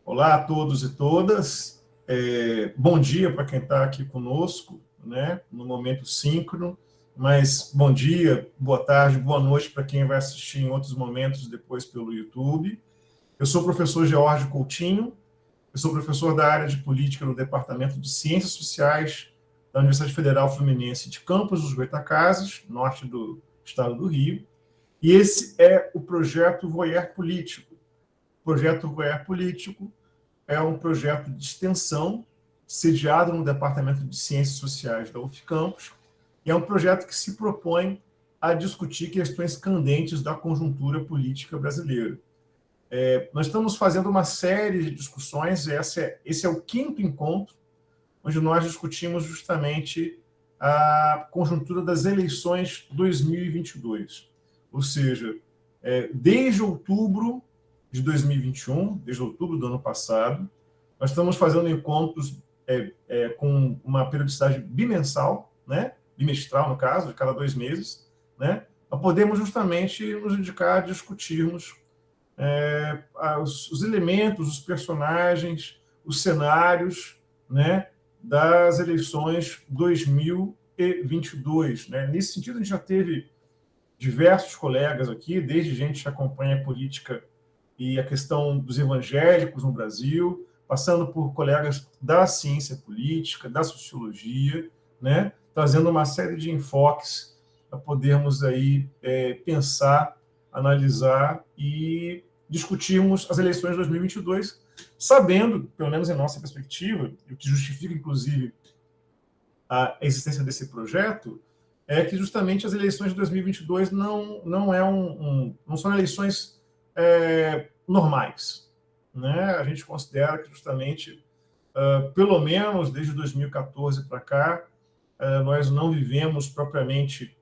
Olá a todos e todas. Bom dia para quem está aqui conosco, né, no momento síncrono, mas bom dia, boa tarde, boa noite para quem vai assistir em outros momentos depois pelo YouTube. Eu sou o professor George Coutinho, eu sou professor da área de política no Departamento de Ciências Sociais da Universidade Federal Fluminense de Campos dos Goytacazes, norte do estado do Rio, e esse é o projeto Voyeur Político. O projeto Voyeur Político é um projeto de extensão sediado no Departamento de Ciências Sociais da UFCampus, e é um projeto que se propõe a discutir questões candentes da conjuntura política brasileira. Nós estamos fazendo uma série de discussões, esse é o 5º encontro, onde nós discutimos justamente a conjuntura das eleições 2022. Ou seja, desde outubro de 2021, desde outubro do ano passado, nós estamos fazendo encontros com uma periodicidade bimensal, né? Bimestral, no caso, de cada 2 meses, né? Para podermos justamente nos dedicar a discutirmos os elementos, os personagens, os cenários, né, das eleições 2022. Né? Nesse sentido, a gente já teve diversos colegas aqui, desde gente que acompanha a política e a questão dos evangélicos no Brasil, passando por colegas da ciência política, da sociologia, né, trazendo uma série de enfoques para podermos aí pensar, analisar e discutirmos as eleições de 2022, sabendo, pelo menos em nossa perspectiva, e o que justifica, inclusive, a existência desse projeto, é que justamente as eleições de 2022 não são eleições normais. Né? A gente considera que justamente, pelo menos desde 2014 para cá, nós não vivemos propriamente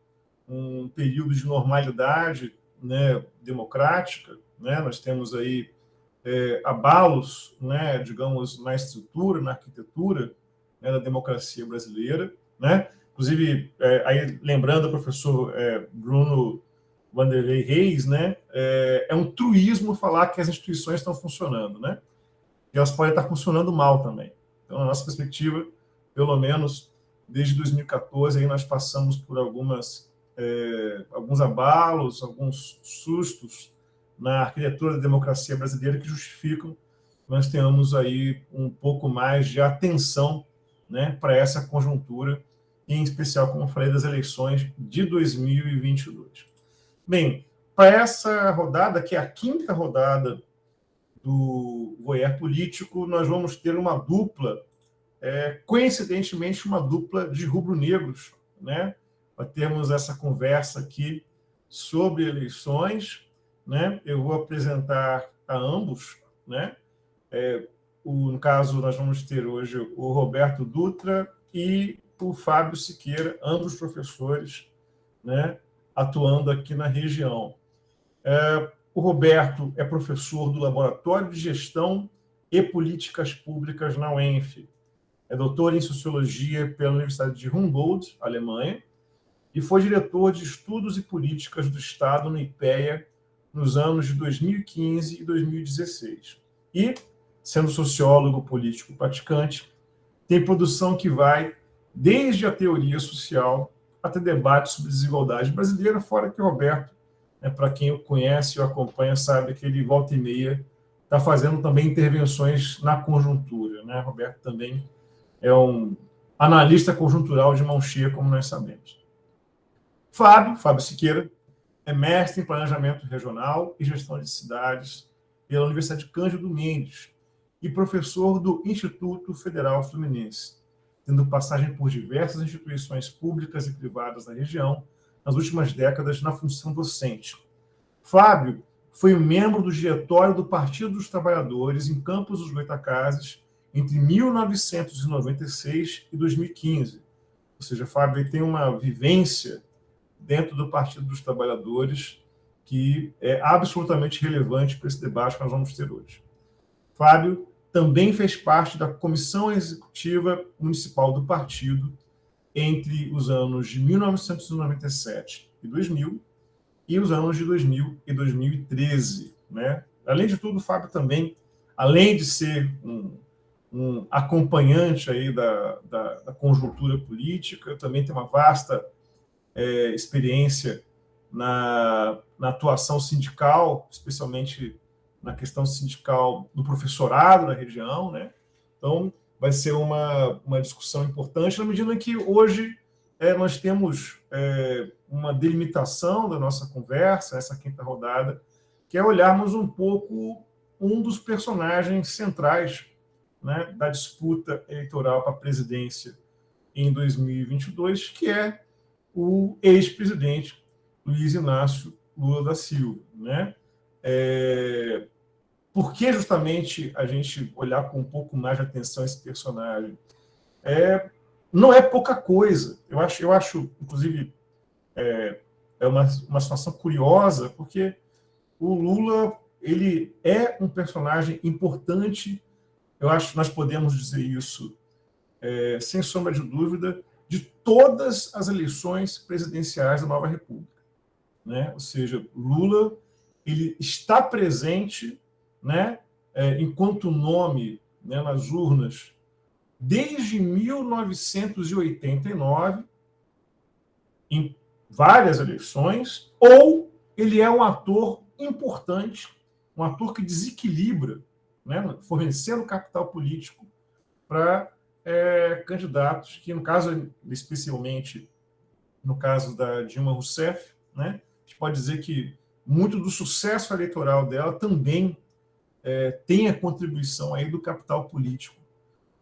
um período de normalidade, né, democrática, né? Nós temos aí abalos, né, digamos, na estrutura, na arquitetura, né, da democracia brasileira, né? Inclusive, aí, lembrando o professor Bruno Vanderlei Reis, né, é um truísmo falar que as instituições estão funcionando, né? E elas podem estar funcionando mal também. Então, na nossa perspectiva, pelo menos desde 2014, aí nós passamos por alguns abalos, alguns sustos na arquitetura da democracia brasileira que justificam que nós tenhamos aí um pouco mais de atenção, né, para essa conjuntura, em especial, como eu falei, das eleições de 2022. Bem, para essa rodada, que é a 5ª rodada do Voyeur Político, nós vamos ter uma dupla, coincidentemente, uma dupla de rubro-negros, né? Para termos essa conversa aqui sobre eleições, né? Eu vou apresentar a ambos, né? No caso, nós vamos ter hoje o Roberto Dutra e o Fábio Siqueira, ambos professores, né, atuando aqui na região. O Roberto é professor do Laboratório de Gestão e Políticas Públicas na UENF. É doutor em Sociologia pela Universidade de Humboldt, Alemanha, e foi diretor de Estudos e Políticas do Estado no IPEA nos anos de 2015 e 2016. E, sendo sociólogo político praticante, tem produção que vai desde a teoria social até debates sobre desigualdade brasileira, fora que o Roberto, para quem o conhece e o acompanha, sabe que ele, volta e meia, está fazendo também intervenções na conjuntura. Né? Roberto também é um analista conjuntural de mão cheia, como nós sabemos. Fábio Siqueira, é mestre em Planejamento Regional e Gestão de Cidades pela Universidade Cândido Mendes e professor do Instituto Federal Fluminense, tendo passagem por diversas instituições públicas e privadas na região nas últimas décadas na função docente. Fábio foi membro do diretório do Partido dos Trabalhadores em Campos dos Goytacazes entre 1996 e 2015. Ou seja, Fábio tem uma vivência dentro do Partido dos Trabalhadores que é absolutamente relevante para esse debate que nós vamos ter hoje. Fábio também fez parte da Comissão Executiva Municipal do Partido entre os anos de 1997 e 2000 e os anos de 2000 e 2013. Né? Além de tudo, o Fábio também além de ser um acompanhante aí da conjuntura política, também tem uma vasta experiência na atuação sindical, especialmente na questão sindical do professorado na região, né? Então, vai ser uma discussão importante, na medida em que hoje nós temos uma delimitação da nossa conversa, essa quinta rodada, que é olharmos um pouco um dos personagens centrais, né, da disputa eleitoral para a presidência em 2022, que é o ex-presidente Luiz Inácio Lula da Silva, né? Por que justamente a gente olhar com um pouco mais de atenção esse personagem? Não é pouca coisa. Eu acho inclusive, uma situação curiosa, porque o Lula ele é um personagem importante. Eu acho que nós podemos dizer isso sem sombra de dúvida, de todas as eleições presidenciais da nova República, né? Ou seja, Lula ele está presente, né, enquanto nome, né, nas urnas desde 1989, em várias eleições, ou ele é um ator importante, um ator que desequilibra, né, fornecendo capital político para candidatos que, no caso, especialmente no caso da Dilma Rousseff, né, a gente pode dizer que muito do sucesso eleitoral dela também tem a contribuição aí do capital político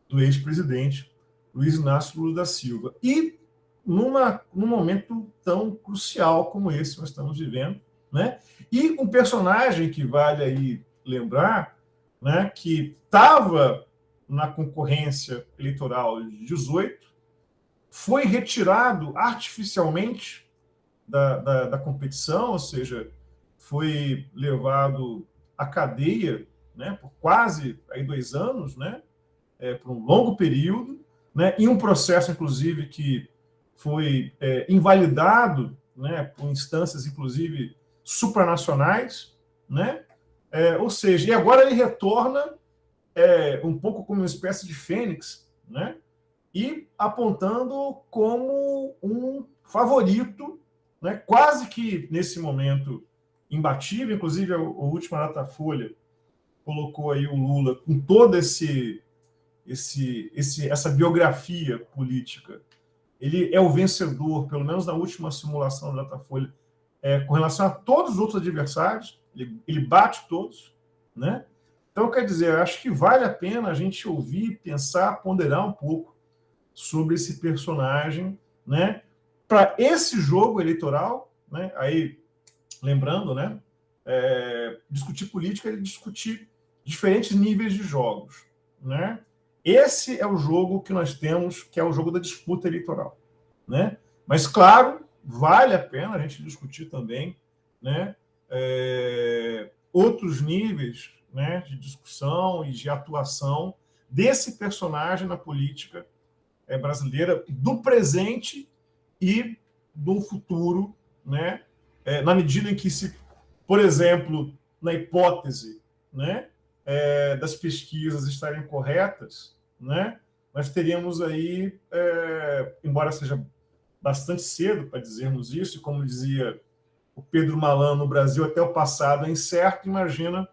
do ex-presidente Luiz Inácio Lula da Silva. E num momento tão crucial como esse que nós estamos vivendo, né? E um personagem que vale aí lembrar, né, que estava na concorrência eleitoral de 18, foi retirado artificialmente da competição, ou seja, foi levado à cadeia, né, por quase aí 2 anos, né, por um longo período, né, em um processo, inclusive, que foi invalidado, né, por instâncias, inclusive, supranacionais, né? Ou seja, e agora ele retorna um pouco como uma espécie de fênix, né? E apontando como um favorito, né, quase que nesse momento imbatível. Inclusive, a última Datafolha colocou aí o Lula com toda essa biografia política. Ele é o vencedor, pelo menos na última simulação da Datafolha, com relação a todos os outros adversários. Ele bate todos, né? Então, quer dizer, eu acho que vale a pena a gente ouvir, pensar, ponderar um pouco sobre esse personagem, né? Para esse jogo eleitoral, né? Aí, lembrando, né? Discutir política é discutir diferentes níveis de jogos, né? Esse é o jogo que nós temos, que é o jogo da disputa eleitoral, né? Mas, claro, vale a pena a gente discutir também, né, outros níveis, né, de discussão e de atuação desse personagem na política brasileira, do presente e do futuro, né, na medida em que, por exemplo, na hipótese, né, das pesquisas estarem corretas, né, nós teríamos aí, embora seja bastante cedo para dizermos isso, e como dizia o Pedro Malan, no Brasil até o passado é incerto, imagina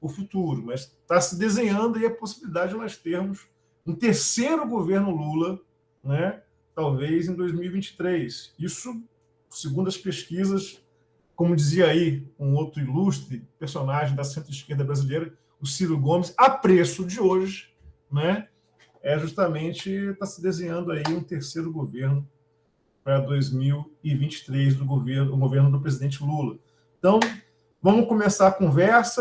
o futuro. Mas está se desenhando aí a possibilidade de nós termos um terceiro governo Lula, né, talvez em 2023. Isso, segundo as pesquisas, como dizia aí um outro ilustre personagem da centro-esquerda brasileira, o Ciro Gomes, a preço de hoje, né, justamente está se desenhando aí um terceiro governo para 2023 o governo do presidente Lula. Então, vamos começar a conversa.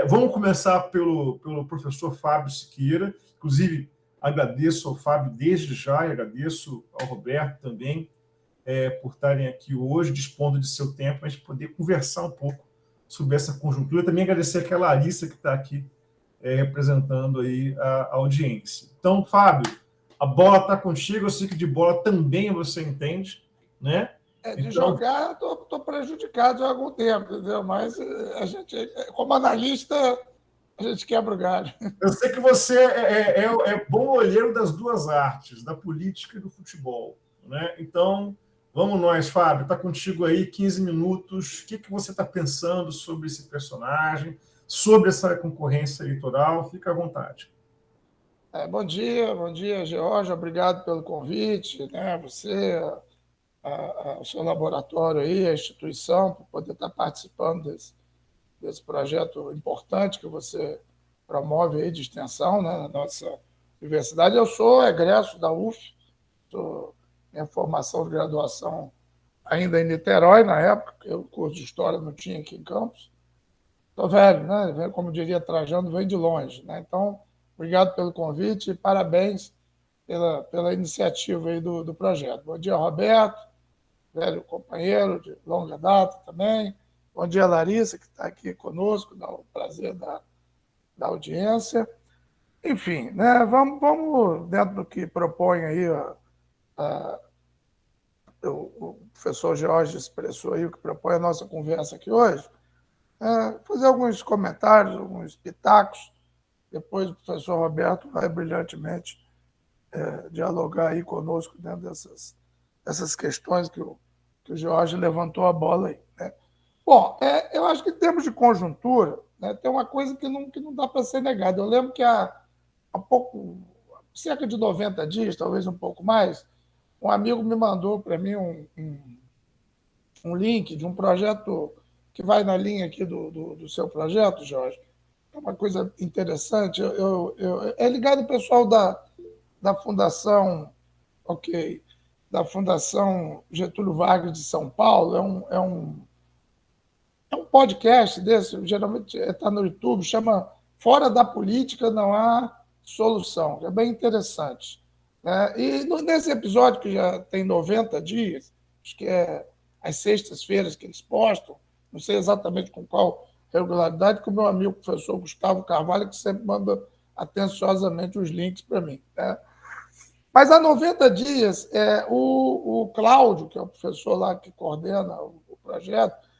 Vamos começar pelo professor Fábio Siqueira. Inclusive, agradeço ao Fábio desde já e agradeço ao Roberto também por estarem aqui hoje, dispondo de seu tempo, para a gente poder conversar um pouco sobre essa conjuntura. Também agradecer a Larissa, que está aqui representando aí a audiência. Então, Fábio, a bola está contigo, eu sei que de bola também você entende, né? De então, jogar, estou prejudicado há algum tempo, entendeu? Mas a gente, como analista, a gente quebra o galho. Eu sei que você é bom olheiro das duas artes, da política e do futebol, né? Então, vamos nós, Fábio, está contigo aí 15 minutos. O que você está pensando sobre esse personagem, sobre essa concorrência eleitoral? Fica à vontade. Bom dia, George. Obrigado pelo convite, né? Você, o seu laboratório aí, a instituição, por poder estar participando desse projeto importante que você promove aí de extensão, né, na nossa universidade. Eu sou egresso da UF, minha formação de graduação ainda em Niterói, na época, porque o curso de História não tinha aqui em Campos. Estou velho, né? Como diria Trajano, vem de longe, né? Então, obrigado pelo convite e parabéns pela iniciativa aí do projeto. Bom dia, Roberto, velho companheiro de longa data também. Bom dia, Larissa, que está aqui conosco, dá o prazer da audiência. Enfim, né? Vamos dentro do que propõe aí o professor Jorge expressou aí, o que propõe a nossa conversa aqui hoje, fazer alguns comentários, alguns pitacos. Depois o professor Roberto vai brilhantemente dialogar aí conosco dentro dessas questões que o Jorge levantou a bola aí, né? Bom, eu acho que em termos de conjuntura, né, tem uma coisa que não dá para ser negada. Eu lembro que há cerca de 90 dias, talvez um pouco mais, um amigo me mandou para mim um link de um projeto que vai na linha aqui do seu projeto, Jorge. É uma coisa interessante. É ligado ao pessoal da Fundação, ok, da Fundação Getúlio Vargas de São Paulo. É um podcast desse, geralmente está no YouTube, chama Fora da Política Não Há Solução. É bem interessante, né? E nesse episódio, que já tem 90 dias, acho que é às sextas-feiras que eles postam, não sei exatamente com qual regularidade, que o meu amigo professor Gustavo Carvalho, que sempre manda atenciosamente os links para mim, né? Mas há 90 dias, o Cláudio, que é o professor lá que coordena o projeto,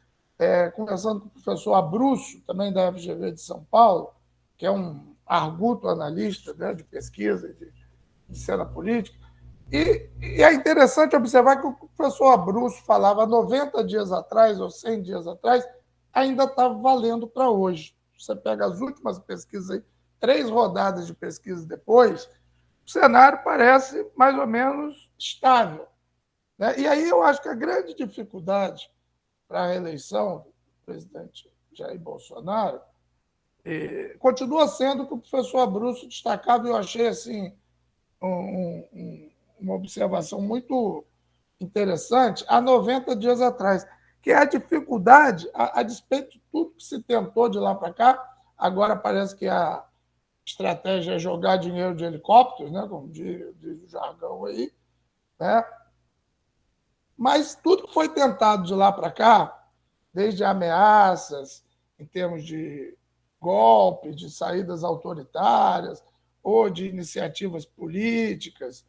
conversando com o professor Abruzzo, também da FGV de São Paulo, que é um arguto analista, né, de pesquisa de cena política. E é interessante observar que o professor Abruzzo falava 90 dias atrás ou 100 dias atrás, ainda está valendo para hoje. Você pega as últimas pesquisas aí, 3 rodadas de pesquisa depois, o cenário parece mais ou menos estável, né? E aí eu acho que a grande dificuldade para a reeleição do presidente Jair Bolsonaro continua sendo o que o professor Abruzzo destacava, e eu achei assim, uma observação muito interessante, há 90 dias atrás, que é a dificuldade, a despeito de tudo que se tentou de lá para cá, agora parece que a estratégia é jogar dinheiro de helicópteros, né, como diz o jargão aí, né? Mas tudo que foi tentado de lá para cá, desde ameaças em termos de golpe, de saídas autoritárias ou de iniciativas políticas,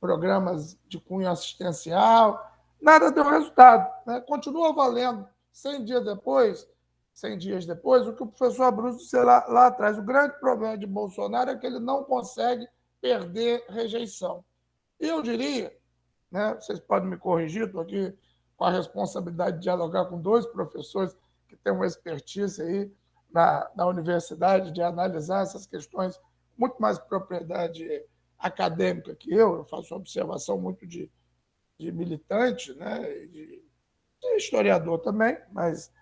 programas de cunho assistencial, nada deu resultado, né? Continua valendo 100 dias depois, 100 dias depois, o que o professor Abruzzo disse lá atrás. O grande problema de Bolsonaro é que ele não consegue perder rejeição. E eu diria, né, vocês podem me corrigir, estou aqui com a responsabilidade de dialogar com 2 professores que têm uma expertise aí na universidade de analisar essas questões, muito mais propriedade acadêmica que eu faço uma observação muito de militante, né, de historiador também, mas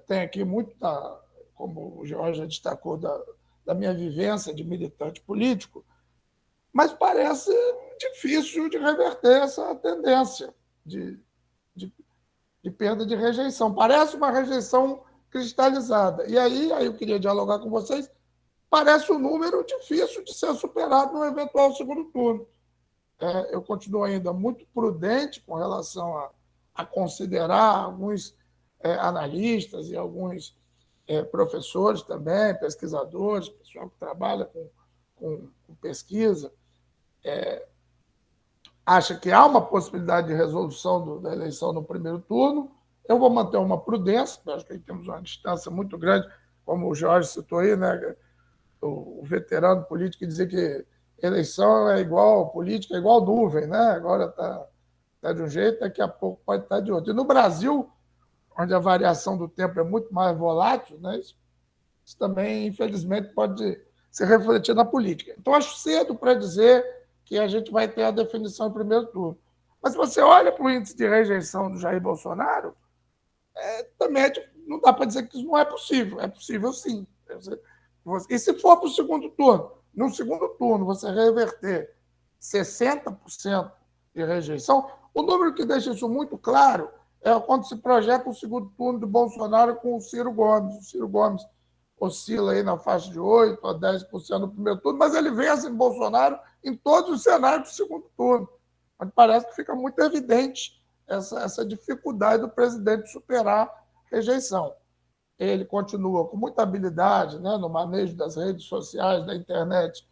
tem aqui muito, como o Jorge já destacou, da minha vivência de militante político, mas parece difícil de reverter essa tendência de perda de rejeição. Parece uma rejeição cristalizada. E aí eu queria dialogar com vocês, parece um número difícil de ser superado no eventual segundo turno. Eu continuo ainda muito prudente com relação a considerar alguns analistas e alguns professores também, pesquisadores, pessoal que trabalha com pesquisa, acha que há uma possibilidade de resolução da eleição no primeiro turno. Eu vou manter uma prudência, acho que aí temos uma distância muito grande como o Jorge citou aí, né, o veterano político que dizia que eleição é igual, política é igual nuvem, né? Agora está de um jeito, daqui a pouco pode estar de outro. E no Brasil, onde a variação do tempo é muito mais volátil, né, isso também, infelizmente, pode se refletir na política. Então, acho cedo para dizer que a gente vai ter a definição em primeiro turno. Mas se você olha para o índice de rejeição do Jair Bolsonaro, também não dá para dizer que isso não é possível. É possível, sim. E se for para o segundo turno? No segundo turno, você reverter 60% de rejeição, o número que deixa isso muito claro é quando se projeta o segundo turno de Bolsonaro com o Ciro Gomes. O Ciro Gomes oscila aí na faixa de 8% a 10% no primeiro turno, mas ele vence em Bolsonaro em todos os cenários do segundo turno. Mas parece que fica muito evidente essa dificuldade do presidente superar a rejeição. Ele continua com muita habilidade, né, no manejo das redes sociais, da internet,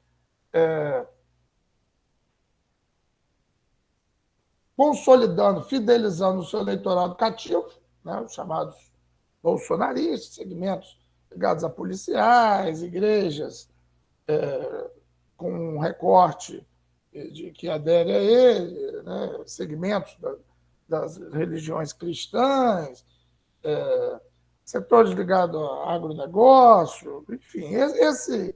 consolidando, fidelizando o seu eleitorado cativo, né, os chamados bolsonaristas, segmentos ligados a policiais, igrejas, com um recorte de que adere a ele, né, segmentos das religiões cristãs, setores ligados ao agronegócio, enfim, esse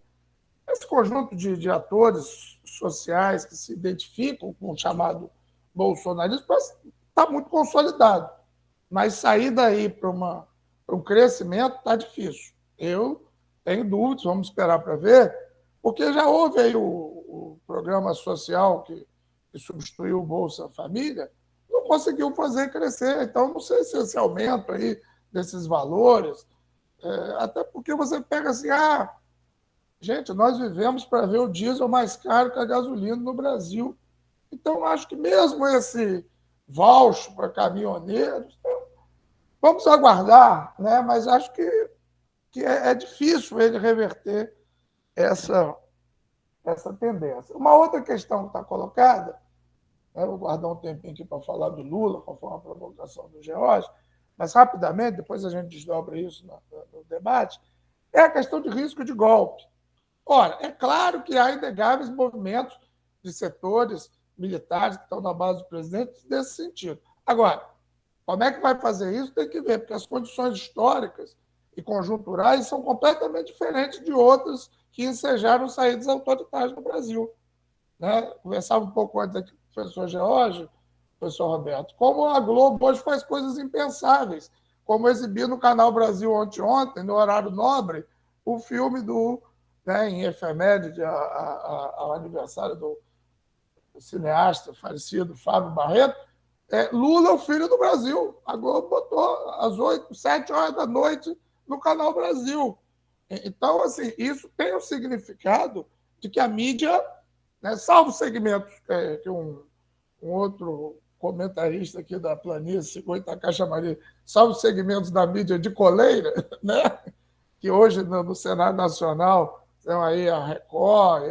conjunto de atores sociais que se identificam com o chamado bolsonarismo está muito consolidado. Mas sair daí para um crescimento está difícil. Eu tenho dúvidas, vamos esperar para ver, porque já houve aí o programa social que substituiu o Bolsa Família, não conseguiu fazer crescer. Então, não sei se esse aumento aí desses valores, até porque você pega assim, gente, nós vivemos para ver o diesel mais caro que a gasolina no Brasil. Então, acho que mesmo esse voucher para caminhoneiros, vamos aguardar, né? Mas acho que é difícil ele reverter essa tendência. Uma outra questão que está colocada, né, eu vou guardar um tempinho aqui para falar do Lula, conforme a provocação do George, mas rapidamente, depois a gente desdobra isso no debate, é a questão de risco de golpe. Ora, é claro que há inegáveis movimentos de setores militares que estão na base do presidente nesse sentido. Agora, como é que vai fazer isso? Tem que ver, porque as condições históricas e conjunturais são completamente diferentes de outras que ensejaram saídas autoritárias no Brasil. Né? Conversava um pouco antes aqui com o professor George, professor Roberto, como a Globo hoje faz coisas impensáveis, como exibir no Canal Brasil ontem, no horário nobre, o filme em efeméride ao aniversário do cineasta falecido Fábio Barreto, Lula, o filho do Brasil. A Globo botou às 8, 7 horas da noite no Canal Brasil. Então, assim, isso tem o significado de que a mídia, né, salvo segmentos que um outro comentarista aqui da planície, Goitacá chamaria, salvo segmentos da mídia de coleira, né, que hoje no Senado Nacional tem aí a Record,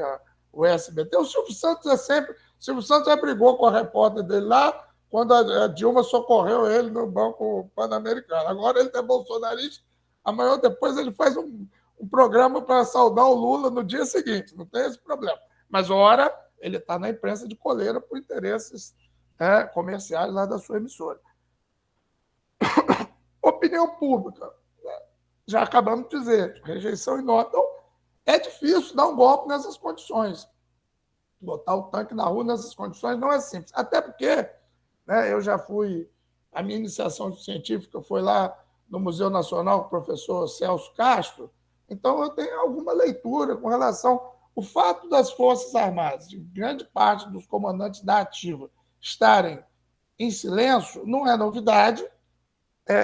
o SBT. O Silvio Santos o Silvio Santos já brigou com a repórter dele lá quando a Dilma socorreu ele no Banco Pan-Americano. Agora ele é bolsonarista, amanhã ou depois ele faz um programa para saudar o Lula no dia seguinte, não tem esse problema. Mas, ora, ele está na imprensa de coleira por interesses comerciais lá da sua emissora. Opinião pública. Já acabamos de dizer, rejeição e nota. Então, é difícil dar um golpe nessas condições. Botar o tanque na rua nessas condições não é simples. Até porque, né, eu já fui... A minha iniciação científica foi lá no Museu Nacional com o professor Celso Castro. Então, eu tenho alguma leitura com relação... O fato das Forças Armadas, de grande parte dos comandantes da ativa, estarem em silêncio, não é novidade,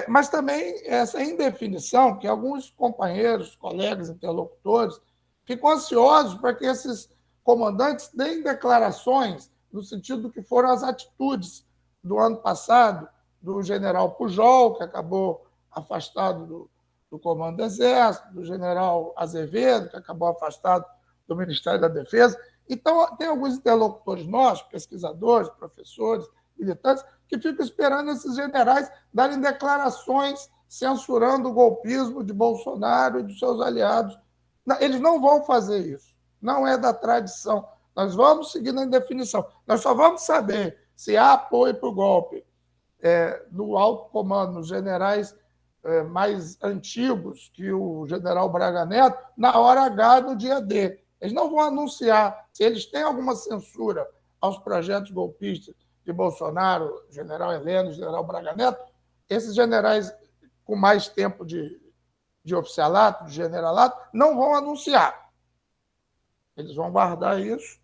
mas também essa indefinição, que alguns companheiros, colegas, interlocutores, ficam ansiosos para que esses comandantes deem declarações no sentido do que foram as atitudes do ano passado do general Pujol, que acabou afastado do Comando do Exército, do general Azevedo, que acabou afastado do Ministério da Defesa. Então, tem alguns interlocutores nossos, pesquisadores, professores, militantes, que ficam esperando esses generais darem declarações censurando o golpismo de Bolsonaro e dos seus aliados. Eles não vão fazer isso. Não é da tradição. Nós vamos seguir na indefinição. Nós só vamos saber se há apoio para o golpe no alto comando, nos generais mais antigos que o general Braga Neto, na hora H, no dia D. Eles não vão anunciar se eles têm alguma censura aos projetos golpistas de Bolsonaro, general Heleno, general Braga Neto. Esses generais com mais tempo de oficialato, de generalato, não vão anunciar. Eles vão guardar isso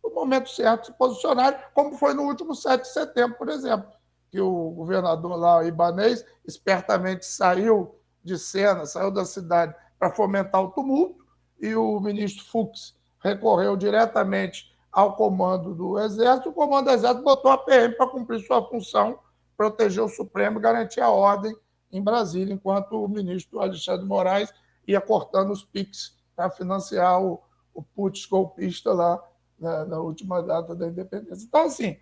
no momento certo, se posicionarem, como foi no último 7 de setembro, por exemplo, que o governador lá, Ibanez, espertamente saiu de cena, saiu da cidade para fomentar o tumulto, e o ministro Fux recorreu diretamente ao comando do Exército. O comando do Exército botou a PM para cumprir sua função, proteger o Supremo e garantir a ordem em Brasília, enquanto o ministro Alexandre de Moraes ia cortando os PIX para financiar o putsch golpista lá na última data da independência. Então, assim,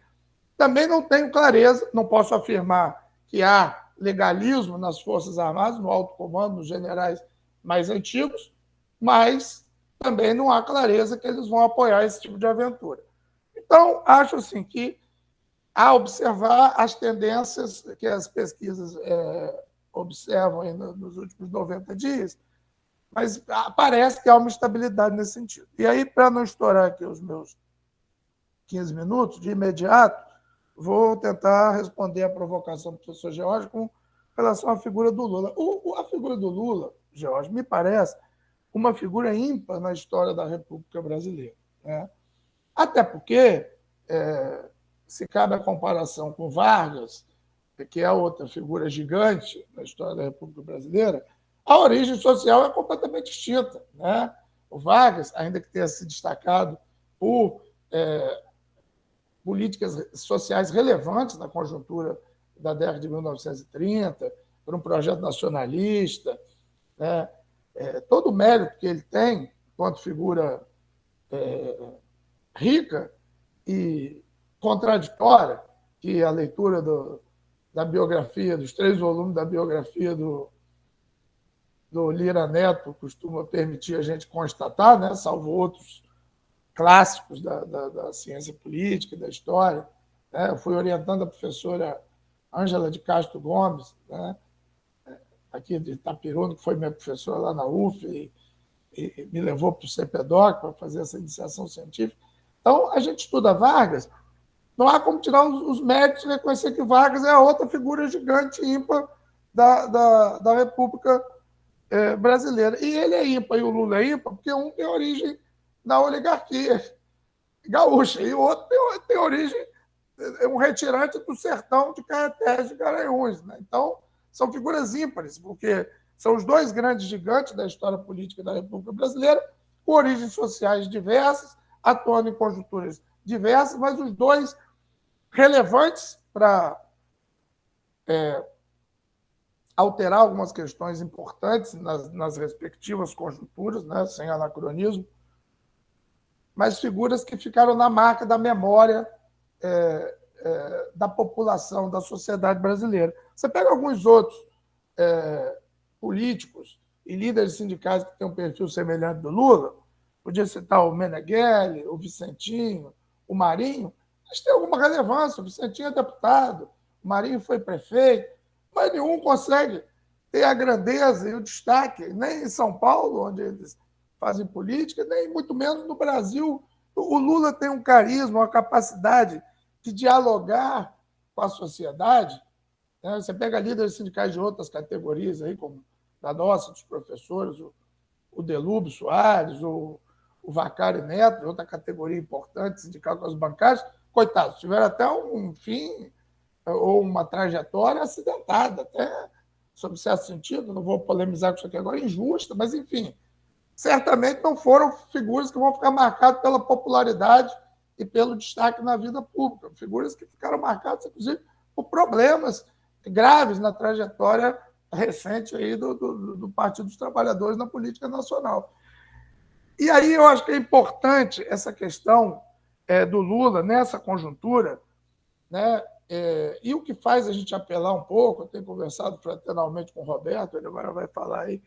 também não tenho clareza, não posso afirmar que há legalismo nas Forças Armadas, no alto comando, nos generais mais antigos, mas também não há clareza que eles vão apoiar esse tipo de aventura. Então, acho assim que, a observar as tendências que as pesquisas observam aí nos últimos 90 dias, mas parece que há uma estabilidade nesse sentido. E aí, para não estourar aqui os meus 15 minutos, de imediato, vou tentar responder a provocação do professor George com relação à figura do Lula. A figura do Lula, George, me parece uma figura ímpar na história da República Brasileira, né? Até porque, se cabe a comparação com Vargas, que é outra figura gigante na história da República Brasileira, a origem social é completamente distinta, né? O Vargas, ainda que tenha se destacado por políticas sociais relevantes na conjuntura da década de 1930, por um projeto nacionalista, né? Todo o mérito que ele tem, enquanto figura rica e contraditória, que a leitura da biografia, dos 3 volumes da biografia do Lira Neto costuma permitir a gente constatar, né? Salvo outros clássicos da ciência política, da história, né? Eu fui orientando a professora Ângela de Castro Gomes, né? Aqui de Itaperuna, que foi minha professora lá na UF, e me levou para o CPDOC para fazer essa iniciação científica. Então, a gente estuda Vargas, não há como tirar os méritos e reconhecer que Vargas é a outra figura gigante ímpar da República brasileira. E ele é ímpar e o Lula é ímpar porque um tem origem na oligarquia gaúcha e o outro tem origem, um retirante do sertão de Caetés de Garanhuns, né? Então, são figuras ímpares, porque são os 2 grandes gigantes da história política da República Brasileira, com origens sociais diversas, atuando em conjunturas diversas, mas os 2 relevantes para alterar algumas questões importantes nas respectivas conjunturas, né, sem anacronismo, mas figuras que ficaram na marca da memória da população, da sociedade brasileira. Você pega alguns outros políticos e líderes sindicais que têm um perfil semelhante do Lula, podia citar o Meneghelli, o Vicentinho, o Marinho, eles têm alguma relevância. O Vicentinho é deputado, o Marinho foi prefeito, mas nenhum consegue ter a grandeza e o destaque, nem em São Paulo, onde eles fazem política, nem muito menos no Brasil. O Lula tem um carisma, uma capacidade de dialogar com a sociedade, né? Você pega líderes sindicais de outras categorias, aí, como da nossa, dos professores, o Delúbio Soares, o Vacari Neto, outra categoria importante, sindical com os bancários, coitados, tiveram até um fim ou uma trajetória acidentada, até, sob certo sentido, não vou polemizar com isso aqui agora, injusta, mas, enfim, certamente não foram figuras que vão ficar marcadas pela popularidade e pelo destaque na vida pública. Figuras que ficaram marcadas, inclusive, por problemas graves na trajetória recente aí do Partido dos Trabalhadores na política nacional. E aí eu acho que é importante essa questão do Lula, nessa conjuntura, né? E o que faz a gente apelar um pouco, eu tenho conversado fraternalmente com o Roberto, ele agora vai falar aí,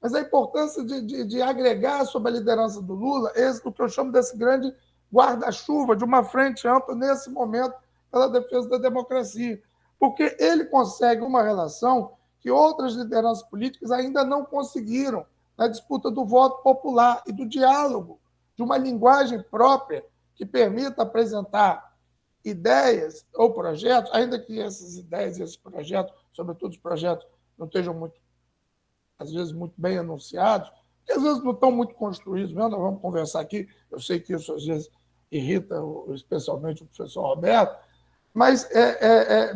mas a importância de agregar sobre a liderança do Lula, esse do que eu chamo desse grande guarda-chuva, de uma frente ampla nesse momento pela defesa da democracia. Porque ele consegue uma relação que outras lideranças políticas ainda não conseguiram na disputa do voto popular e do diálogo, de uma linguagem própria que permita apresentar ideias ou projetos, ainda que essas ideias e esses projetos, sobretudo os projetos, não estejam muito, às vezes, muito bem anunciados, que às vezes não estão muito construídos mesmo, nós vamos conversar aqui, eu sei que isso às vezes irrita especialmente o professor Roberto, mas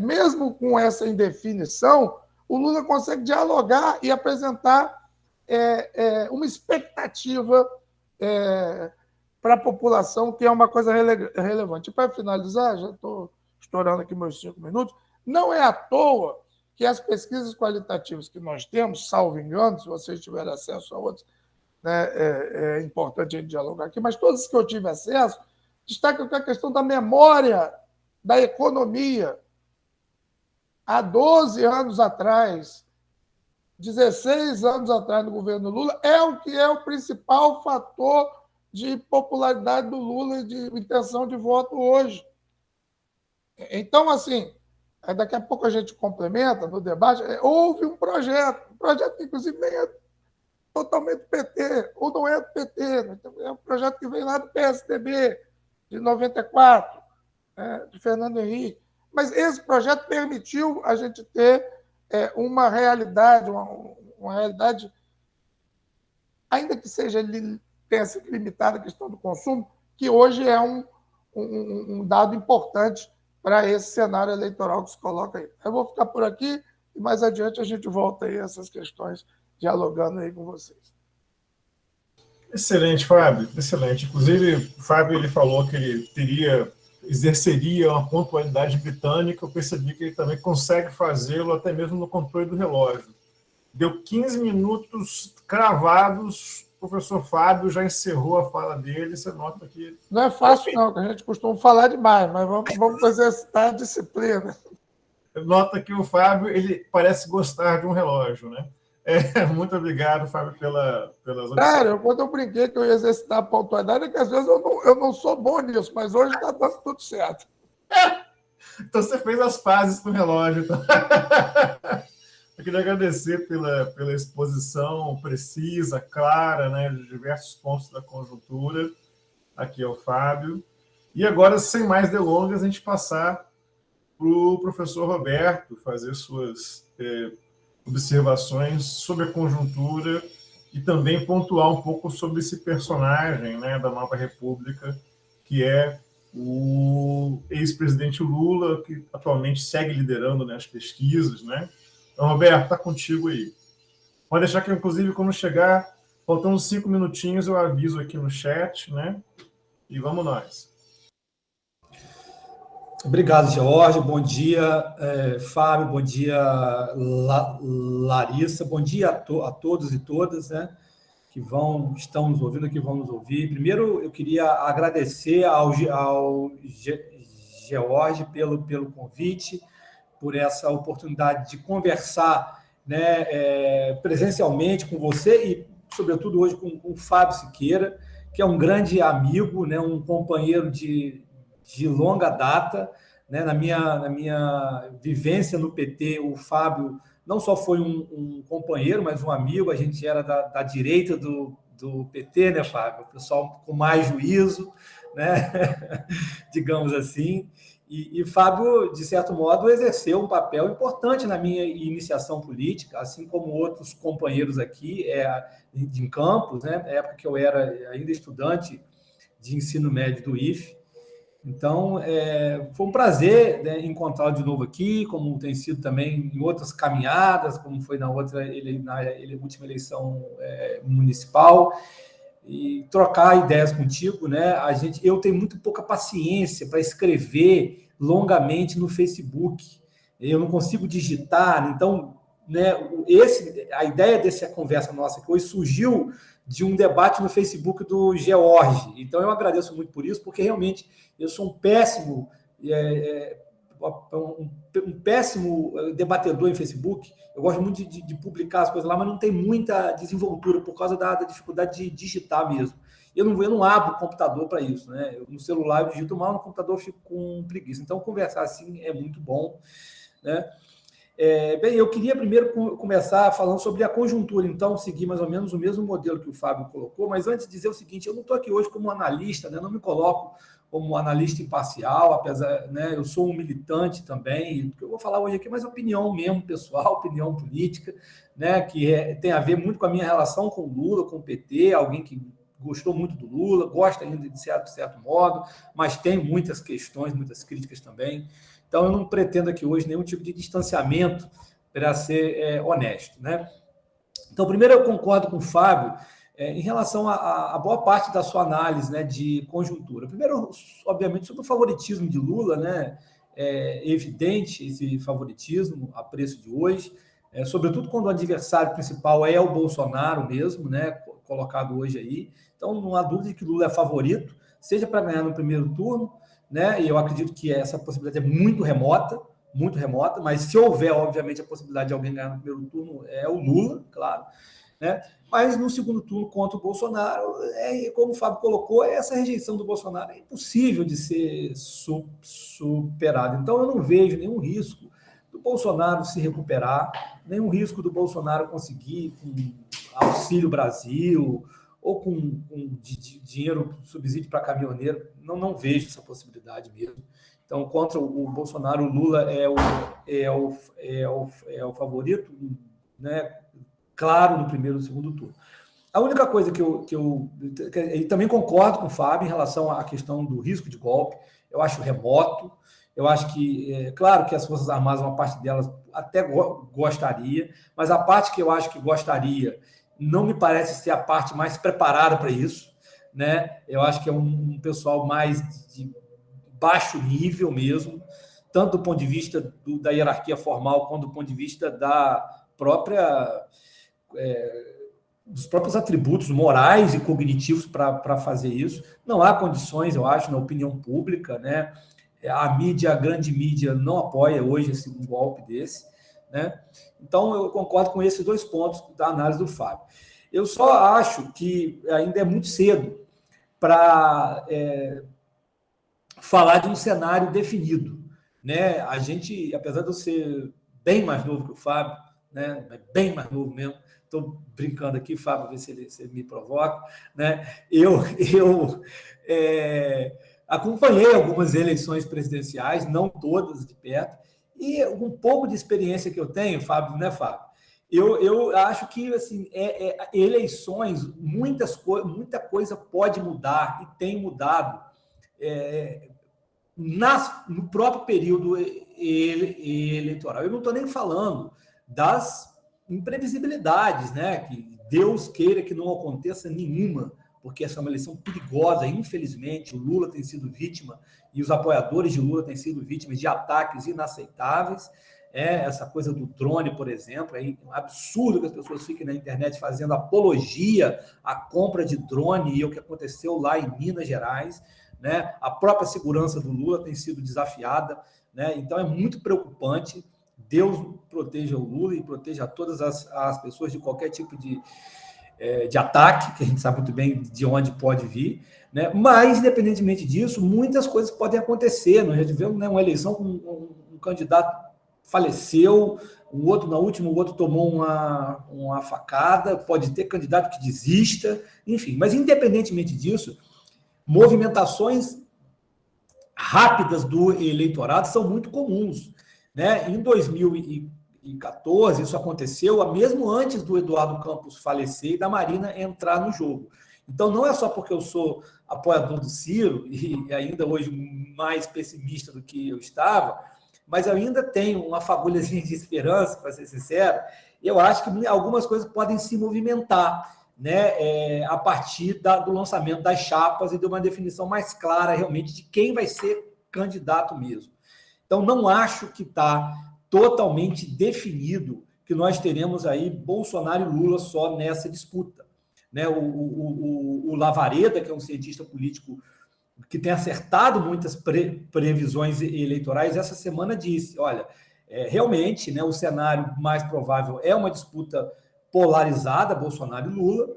mesmo com essa indefinição, o Lula consegue dialogar e apresentar uma expectativa para a população, que é uma coisa relevante. E para finalizar, já estou estourando aqui meus 5 minutos, não é à toa que as pesquisas qualitativas que nós temos, salvo engano, se vocês tiverem acesso a outras, né, é importante a gente dialogar aqui, mas todas que eu tive acesso destacam que a questão da memória da economia. Há 12 anos atrás, 16 anos atrás, no governo Lula, é o que é o principal fator de popularidade do Lula e de intenção de voto hoje. Então, assim, daqui a pouco a gente complementa no debate, houve um projeto que, inclusive, nem é totalmente do PT, ou não é do PT, né? É um projeto que vem lá do PSDB, de 94, de Fernando Henrique. Mas esse projeto permitiu a gente ter uma realidade, uma realidade, ainda que tenha sido limitada a questão do consumo, que hoje é um dado importante para esse cenário eleitoral que se coloca aí. Eu vou ficar por aqui e mais adiante a gente volta aí a essas questões, dialogando aí com vocês. Excelente, Fábio, excelente. Inclusive, o Fábio ele falou que ele exerceria uma pontualidade britânica. Eu percebi que ele também consegue fazê-lo até mesmo no controle do relógio. Deu 15 minutos cravados, o professor Fábio já encerrou a fala dele, você nota que... Não é fácil, não, que a gente costuma falar demais, mas vamos exercitar a disciplina. Nota que o Fábio ele parece gostar de um relógio, né? Muito obrigado, Fábio, pelas observações. Cara, quando eu brinquei que eu ia exercitar a pontualidade, é que às vezes eu não sou bom nisso, mas hoje está dando tudo certo. Então você fez as pazes com o relógio. Então. Eu queria agradecer pela exposição precisa, clara, né, de diversos pontos da conjuntura. Aqui é o Fábio. E agora, sem mais delongas, a gente passar para o professor Roberto fazer suas observações sobre a conjuntura e também pontuar um pouco sobre esse personagem, né, da Nova República, que é o ex-presidente Lula, que atualmente segue liderando, né, as pesquisas, né? Então, Roberto, está contigo aí. Pode deixar que, inclusive, quando chegar, faltando 5 minutinhos, eu aviso aqui no chat, né? E vamos nós. Obrigado, George. Bom dia, Fábio. Bom dia, Larissa. Bom dia a todos e todas, né, que estão nos ouvindo, que vão nos ouvir. Primeiro, eu queria agradecer ao George pelo convite, por essa oportunidade de conversar, né, presencialmente com você e, sobretudo, hoje com o Fábio Siqueira, que é um grande amigo, né, um companheiro de longa data, né? Na minha vivência no PT, o Fábio não só foi um companheiro, mas um amigo. A gente era da direita do PT, né, Fábio? O pessoal com mais juízo, né? Digamos assim. E Fábio, de certo modo, exerceu um papel importante na minha iniciação política, assim como outros companheiros aqui em Campos, né? Na época que eu era ainda estudante de ensino médio do IFE. Então, foi um prazer, né, encontrá-lo de novo aqui, como tem sido também em outras caminhadas, como foi na última eleição municipal, e trocar ideias contigo, né? Eu tenho muito pouca paciência para escrever longamente no Facebook. Eu não consigo digitar, então, né, a ideia dessa conversa nossa que hoje surgiu de um debate no Facebook do George. Então, eu agradeço muito por isso, porque realmente eu sou um péssimo um péssimo debatedor em Facebook. Eu gosto muito de publicar as coisas lá, mas não tem muita desenvoltura por causa da dificuldade de digitar mesmo. Eu não abro o computador para isso, né? No celular eu digito mal, no computador eu fico com preguiça. Então, conversar assim é muito bom, né? Bem, eu queria primeiro começar falando sobre a conjuntura, então seguir mais ou menos o mesmo modelo que o Fábio colocou, mas antes dizer o seguinte, eu não estou aqui hoje como analista, né? Não me coloco como analista imparcial, apesar, né? Eu sou um militante também, e o que eu vou falar hoje aqui é mais opinião mesmo pessoal, opinião política, né? Que tem a ver muito com a minha relação com o Lula, com o PT, alguém que gostou muito do Lula, gosta ainda de certo modo, mas tem muitas questões, muitas críticas também. Então, eu não pretendo aqui hoje nenhum tipo de distanciamento para ser honesto, né? Então, primeiro, eu concordo com o Fábio em relação a boa parte da sua análise, né, de conjuntura. Primeiro, obviamente, sobre o favoritismo de Lula, né? É evidente esse favoritismo a preço de hoje, sobretudo quando o adversário principal é o Bolsonaro mesmo, né? Colocado hoje aí. Então, não há dúvida de que Lula é favorito, seja para ganhar no primeiro turno, né? E eu acredito que essa possibilidade é muito remota, mas se houver, obviamente, a possibilidade de alguém ganhar no primeiro turno, é o Lula, claro, né? Mas no segundo turno contra o Bolsonaro, como o Fábio colocou, essa rejeição do Bolsonaro é impossível de ser superada. Então, eu não vejo nenhum risco do Bolsonaro se recuperar, nenhum risco do Bolsonaro conseguir, com Auxílio Brasil, ou com dinheiro, subsídio para caminhoneiro, não vejo essa possibilidade mesmo. Então, contra o Bolsonaro, o Lula é o favorito, né? Claro, no primeiro e segundo turno. A única coisa que eu também concordo com o Fábio em relação à questão do risco de golpe, eu acho remoto, eu acho que, claro que as Forças Armadas, uma parte delas até gostaria, mas a parte que eu acho que gostaria não me parece ser a parte mais preparada para isso, né? Eu acho que é um pessoal mais de baixo nível mesmo, tanto do ponto de vista da hierarquia formal, quanto do ponto de vista da própria dos próprios atributos morais e cognitivos para fazer isso. Não há condições, eu acho, na opinião pública, né? A grande mídia, não apoia hoje um golpe desse, né? Então, eu concordo com esses dois pontos da análise do Fábio. Eu só acho que ainda é muito cedo para falar de um cenário definido, né? A gente, apesar de eu ser bem mais novo que o Fábio, né? Bem mais novo mesmo, estou brincando aqui, Fábio, ver se ele me provoca, né? Eu acompanhei algumas eleições presidenciais, não todas de perto, e um pouco de experiência que eu tenho, Fábio, né, Fábio? Eu acho que assim, eleições, muita coisa pode mudar e tem mudado no próprio período eleitoral. Eu não estou nem falando das imprevisibilidades, né? Que Deus queira que não aconteça nenhuma, porque essa é uma eleição perigosa, infelizmente. O Lula tem sido vítima e os apoiadores de Lula têm sido vítimas de ataques inaceitáveis. Essa coisa do drone, por exemplo, é um absurdo que as pessoas fiquem na internet fazendo apologia à compra de drone e o que aconteceu lá em Minas Gerais, né? A própria segurança do Lula tem sido desafiada, né? Então é muito preocupante. Deus proteja o Lula e proteja todas as pessoas de qualquer tipo de ataque, que a gente sabe muito bem de onde pode vir, né? Mas, independentemente disso, muitas coisas podem acontecer. Nós já tivemos, né, uma eleição com um candidato faleceu, o outro tomou uma facada, pode ter candidato que desista, enfim. Mas, independentemente disso, movimentações rápidas do eleitorado são muito comuns, né? Em 2014, isso aconteceu mesmo antes do Eduardo Campos falecer e da Marina entrar no jogo. Então, não é só porque eu sou apoiador do Ciro, e ainda hoje mais pessimista do que eu estava, mas eu ainda tenho uma fagulhazinha de esperança, para ser sincero. Eu acho que algumas coisas podem se movimentar, né, a partir do lançamento das chapas e de uma definição mais clara, realmente, de quem vai ser candidato mesmo. Então, não acho que está totalmente definido que nós teremos aí Bolsonaro e Lula só nessa disputa, né? O Lavareda, que é um cientista político que tem acertado muitas previsões eleitorais, essa semana disse, olha, realmente, né, o cenário mais provável é uma disputa polarizada, Bolsonaro e Lula,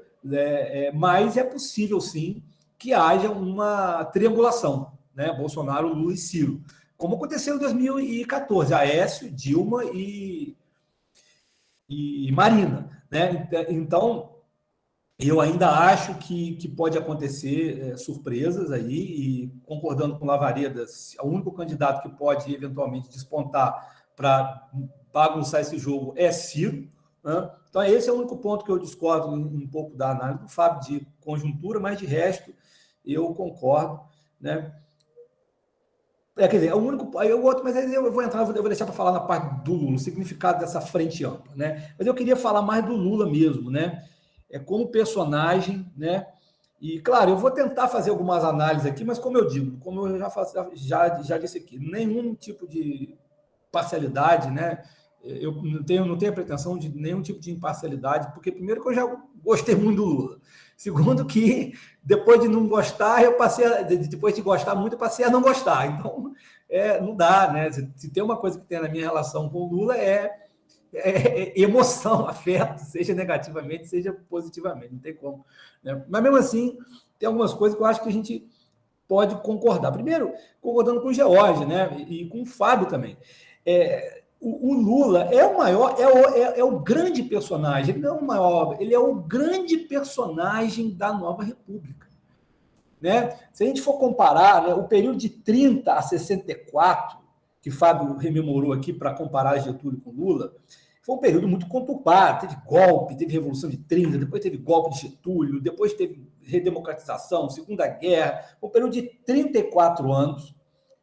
mas é possível, sim, que haja uma triangulação, né, Bolsonaro, Lula e Ciro, como aconteceu em 2014, Aécio, Dilma e Marina, né? Então, eu ainda acho que pode acontecer surpresas aí, e concordando com Lavaredas, o único candidato que pode eventualmente despontar para bagunçar esse jogo é Ciro, né? Então, esse é o único ponto que eu discordo um pouco da análise do Fábio de conjuntura, mas de resto eu concordo, né? Quer dizer, é o único. Aí o outro, mas eu vou entrar, eu vou deixar para falar na parte do Lula, o significado dessa frente ampla, né? Mas eu queria falar mais do Lula mesmo, né? Como personagem, né? E, claro, eu vou tentar fazer algumas análises aqui, mas como eu digo, como eu já disse aqui, nenhum tipo de parcialidade, né? Eu não tenho a pretensão de nenhum tipo de imparcialidade, porque, primeiro, que eu já gostei muito do Lula. Segundo, que depois de não gostar, depois de gostar muito, eu passei a não gostar. Então, não dá, né? Se tem uma coisa que tem na minha relação com o Lula é emoção, afeto, seja negativamente, seja positivamente, não tem como, né? Mas mesmo assim, tem algumas coisas que eu acho que a gente pode concordar. Primeiro, concordando com o George, né? E com o Fábio também. O Lula é o maior, é o grande personagem, ele não é o maior, ele é o grande personagem da nova república, né? Se a gente for comparar, né, o período de 30 a 64, que Fábio rememorou aqui para comparar Getúlio com Lula, foi um período muito conturbado, teve golpe, teve Revolução de 30, depois teve golpe de Getúlio, depois teve redemocratização, Segunda Guerra, um período de 34 anos,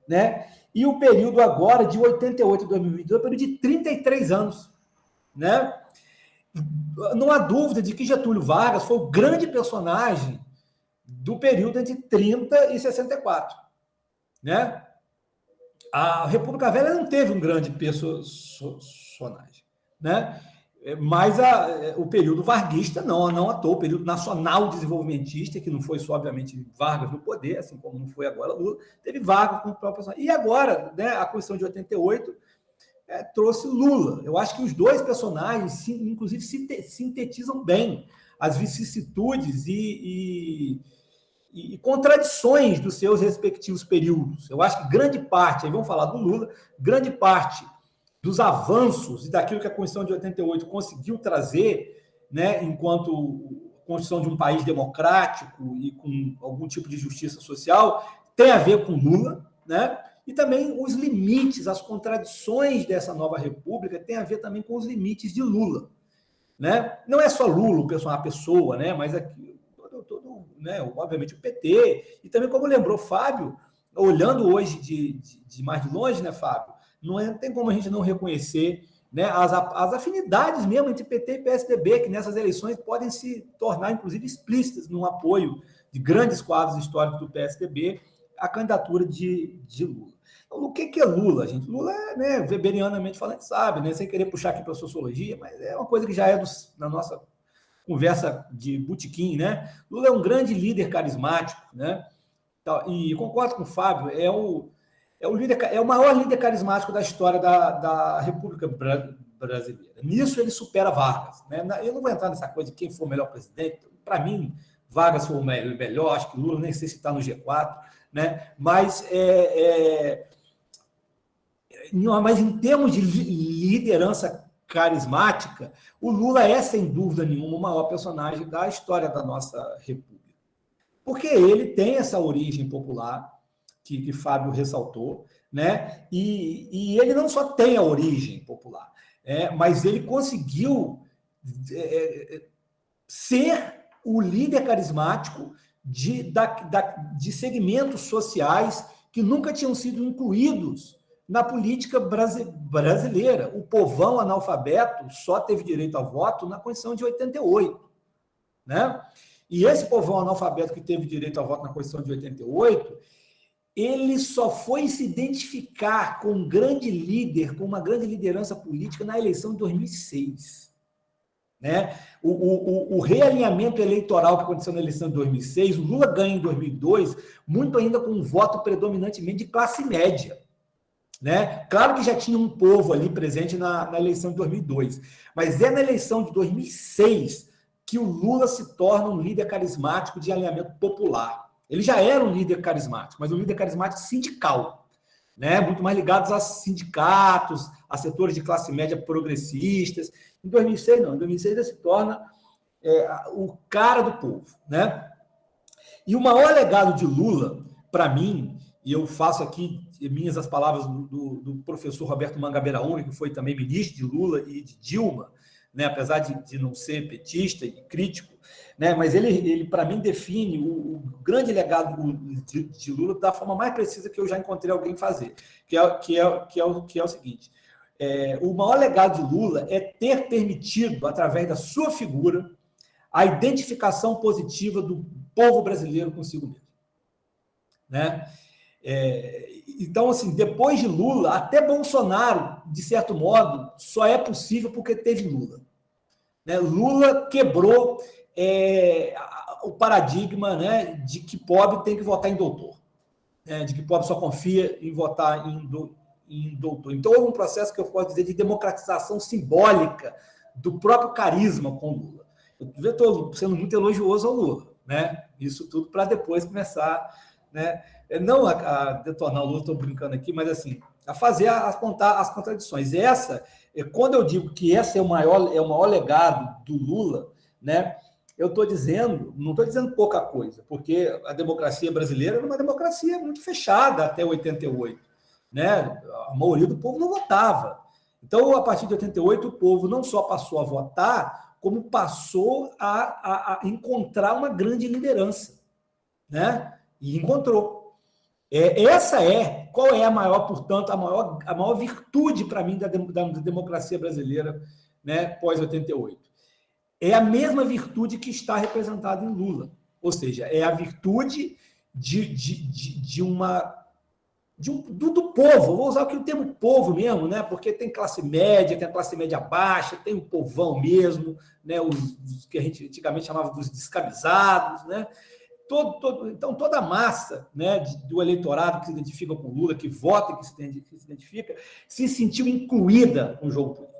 né? E o período agora, de 88 a 2022, é um período de 33 anos, né? Não há dúvida de que Getúlio Vargas foi o grande personagem do período entre 30 e 64, né? A República Velha não teve um grande personagem, né? Mas o período varguista, não à toa, o período nacional desenvolvimentista, que não foi só, obviamente, Vargas no poder, assim como não foi agora Lula, teve Vargas como próprio personagem. E agora, né, a Constituição de 88 trouxe Lula. Eu acho que os dois personagens, inclusive, sintetizam bem as vicissitudes e contradições dos seus respectivos períodos. Eu acho que grande parte, aí vamos falar do Lula, grande parte dos avanços e daquilo que a Constituição de 88 conseguiu trazer, né, enquanto Constituição de um país democrático e com algum tipo de justiça social, tem a ver com Lula, né? E também os limites, as contradições dessa nova república tem a ver também com os limites de Lula, né? Não é só Lula, a pessoa, né? Mas aqui, né, obviamente o PT, e também, como lembrou Fábio, olhando hoje de mais de longe, né, Fábio, não tem como a gente não reconhecer, né, as afinidades mesmo entre PT e PSDB, que nessas eleições podem se tornar, inclusive, explícitas no apoio de grandes quadros históricos do PSDB à candidatura de Lula. Então, o que é Lula, gente? Lula é, né, weberianamente falando, sabe, né, sem querer puxar aqui para a sociologia, mas é uma coisa que já é na nossa conversa de botequim, né? Lula é um grande líder carismático, né? E concordo com o Fábio, é o maior líder carismático da história da República Brasileira. Nisso ele supera Vargas, né? Eu não vou entrar nessa coisa de quem foi o melhor presidente. Para mim, Vargas foi o melhor, acho que Lula nem sei se está no G4, né? Mas em termos de liderança carismática, o Lula é, sem dúvida nenhuma, o maior personagem da história da nossa República. Porque ele tem essa origem popular, que Fábio ressaltou, né? E ele não só tem a origem popular, mas ele conseguiu ser o líder carismático de segmentos sociais que nunca tinham sido incluídos na política brasileira. O povão analfabeto só teve direito ao voto na Constituição de 88, né? E esse povão analfabeto que teve direito ao voto na Constituição de 88, ele só foi se identificar com um grande líder, com uma grande liderança política na eleição de 2006. né? O realinhamento eleitoral que aconteceu na eleição de 2006, o Lula ganha em 2002, muito ainda com um voto predominantemente de classe média, né? Claro que já tinha um povo ali presente na eleição de 2002, mas é na eleição de 2006 que o Lula se torna um líder carismático de alinhamento popular. Ele já era um líder carismático, mas um líder carismático sindical, né? Muito mais ligados a sindicatos, a setores de classe média progressistas. Em 2006, não. Em 2006, ele se torna o cara do povo, né? E o maior legado de Lula, para mim, e eu faço aqui minhas as palavras do professor Roberto Mangabeira Unger, que foi também ministro de Lula e de Dilma, né? Apesar de não ser petista e crítico, né? Mas ele para mim, define o grande legado de Lula da forma mais precisa que eu já encontrei alguém fazer, que é o seguinte: o maior legado de Lula é ter permitido, através da sua figura, a identificação positiva do povo brasileiro consigo mesmo, né? Então, assim, depois de Lula, até Bolsonaro, de certo modo, só é possível porque teve Lula, né? Lula quebrou o paradigma, né, de que pobre tem que votar em doutor, né, de que pobre só confia em votar em doutor. Então, houve um processo que eu posso dizer de democratização simbólica do próprio carisma com Lula. Eu estou sendo muito elogioso ao Lula, né? Isso tudo para depois começar, né? Não a detonar o Lula, estou brincando aqui, mas assim, a contar as contradições. Quando eu digo que esse é o maior legado do Lula, né? Eu estou dizendo, não estou dizendo pouca coisa, porque a democracia brasileira era uma democracia muito fechada até 88, né? A maioria do povo não votava. Então, a partir de 88, o povo não só passou a votar, como passou a encontrar uma grande liderança, né? E encontrou. Qual é a maior, portanto, a maior virtude para mim da democracia brasileira, né, pós-88? É a mesma virtude que está representada em Lula. Ou seja, é a virtude do povo. Vou usar aqui o termo povo mesmo, né? Porque tem classe média, tem a classe média baixa, tem o povão mesmo, né? Os que a gente antigamente chamava dos descamisados, né? Então, toda a massa, né, do eleitorado que se identifica com Lula, que vota e que se identifica, se sentiu incluída no jogo político.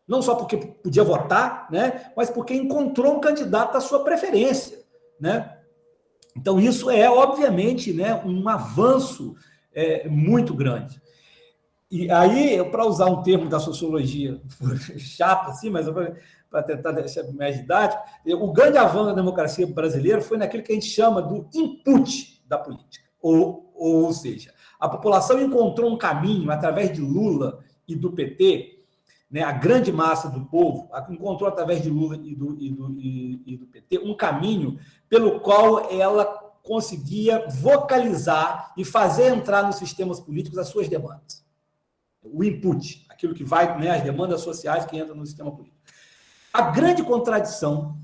Não só porque podia votar, né, mas porque encontrou um candidato da sua preferência, né? Então, isso é, obviamente, né, um avanço muito grande. E aí, para usar um termo da sociologia chato, assim, mas para tentar deixar mais didático, o grande avanço da democracia brasileira foi naquilo que a gente chama do input da política. Ou seja, a população encontrou um caminho, através de Lula e do PT, né, a grande massa do povo encontrou, através de Lula e do PT, um caminho pelo qual ela conseguia vocalizar e fazer entrar nos sistemas políticos as suas demandas. O input, aquilo que vai, né, as demandas sociais que entram no sistema político. A grande contradição,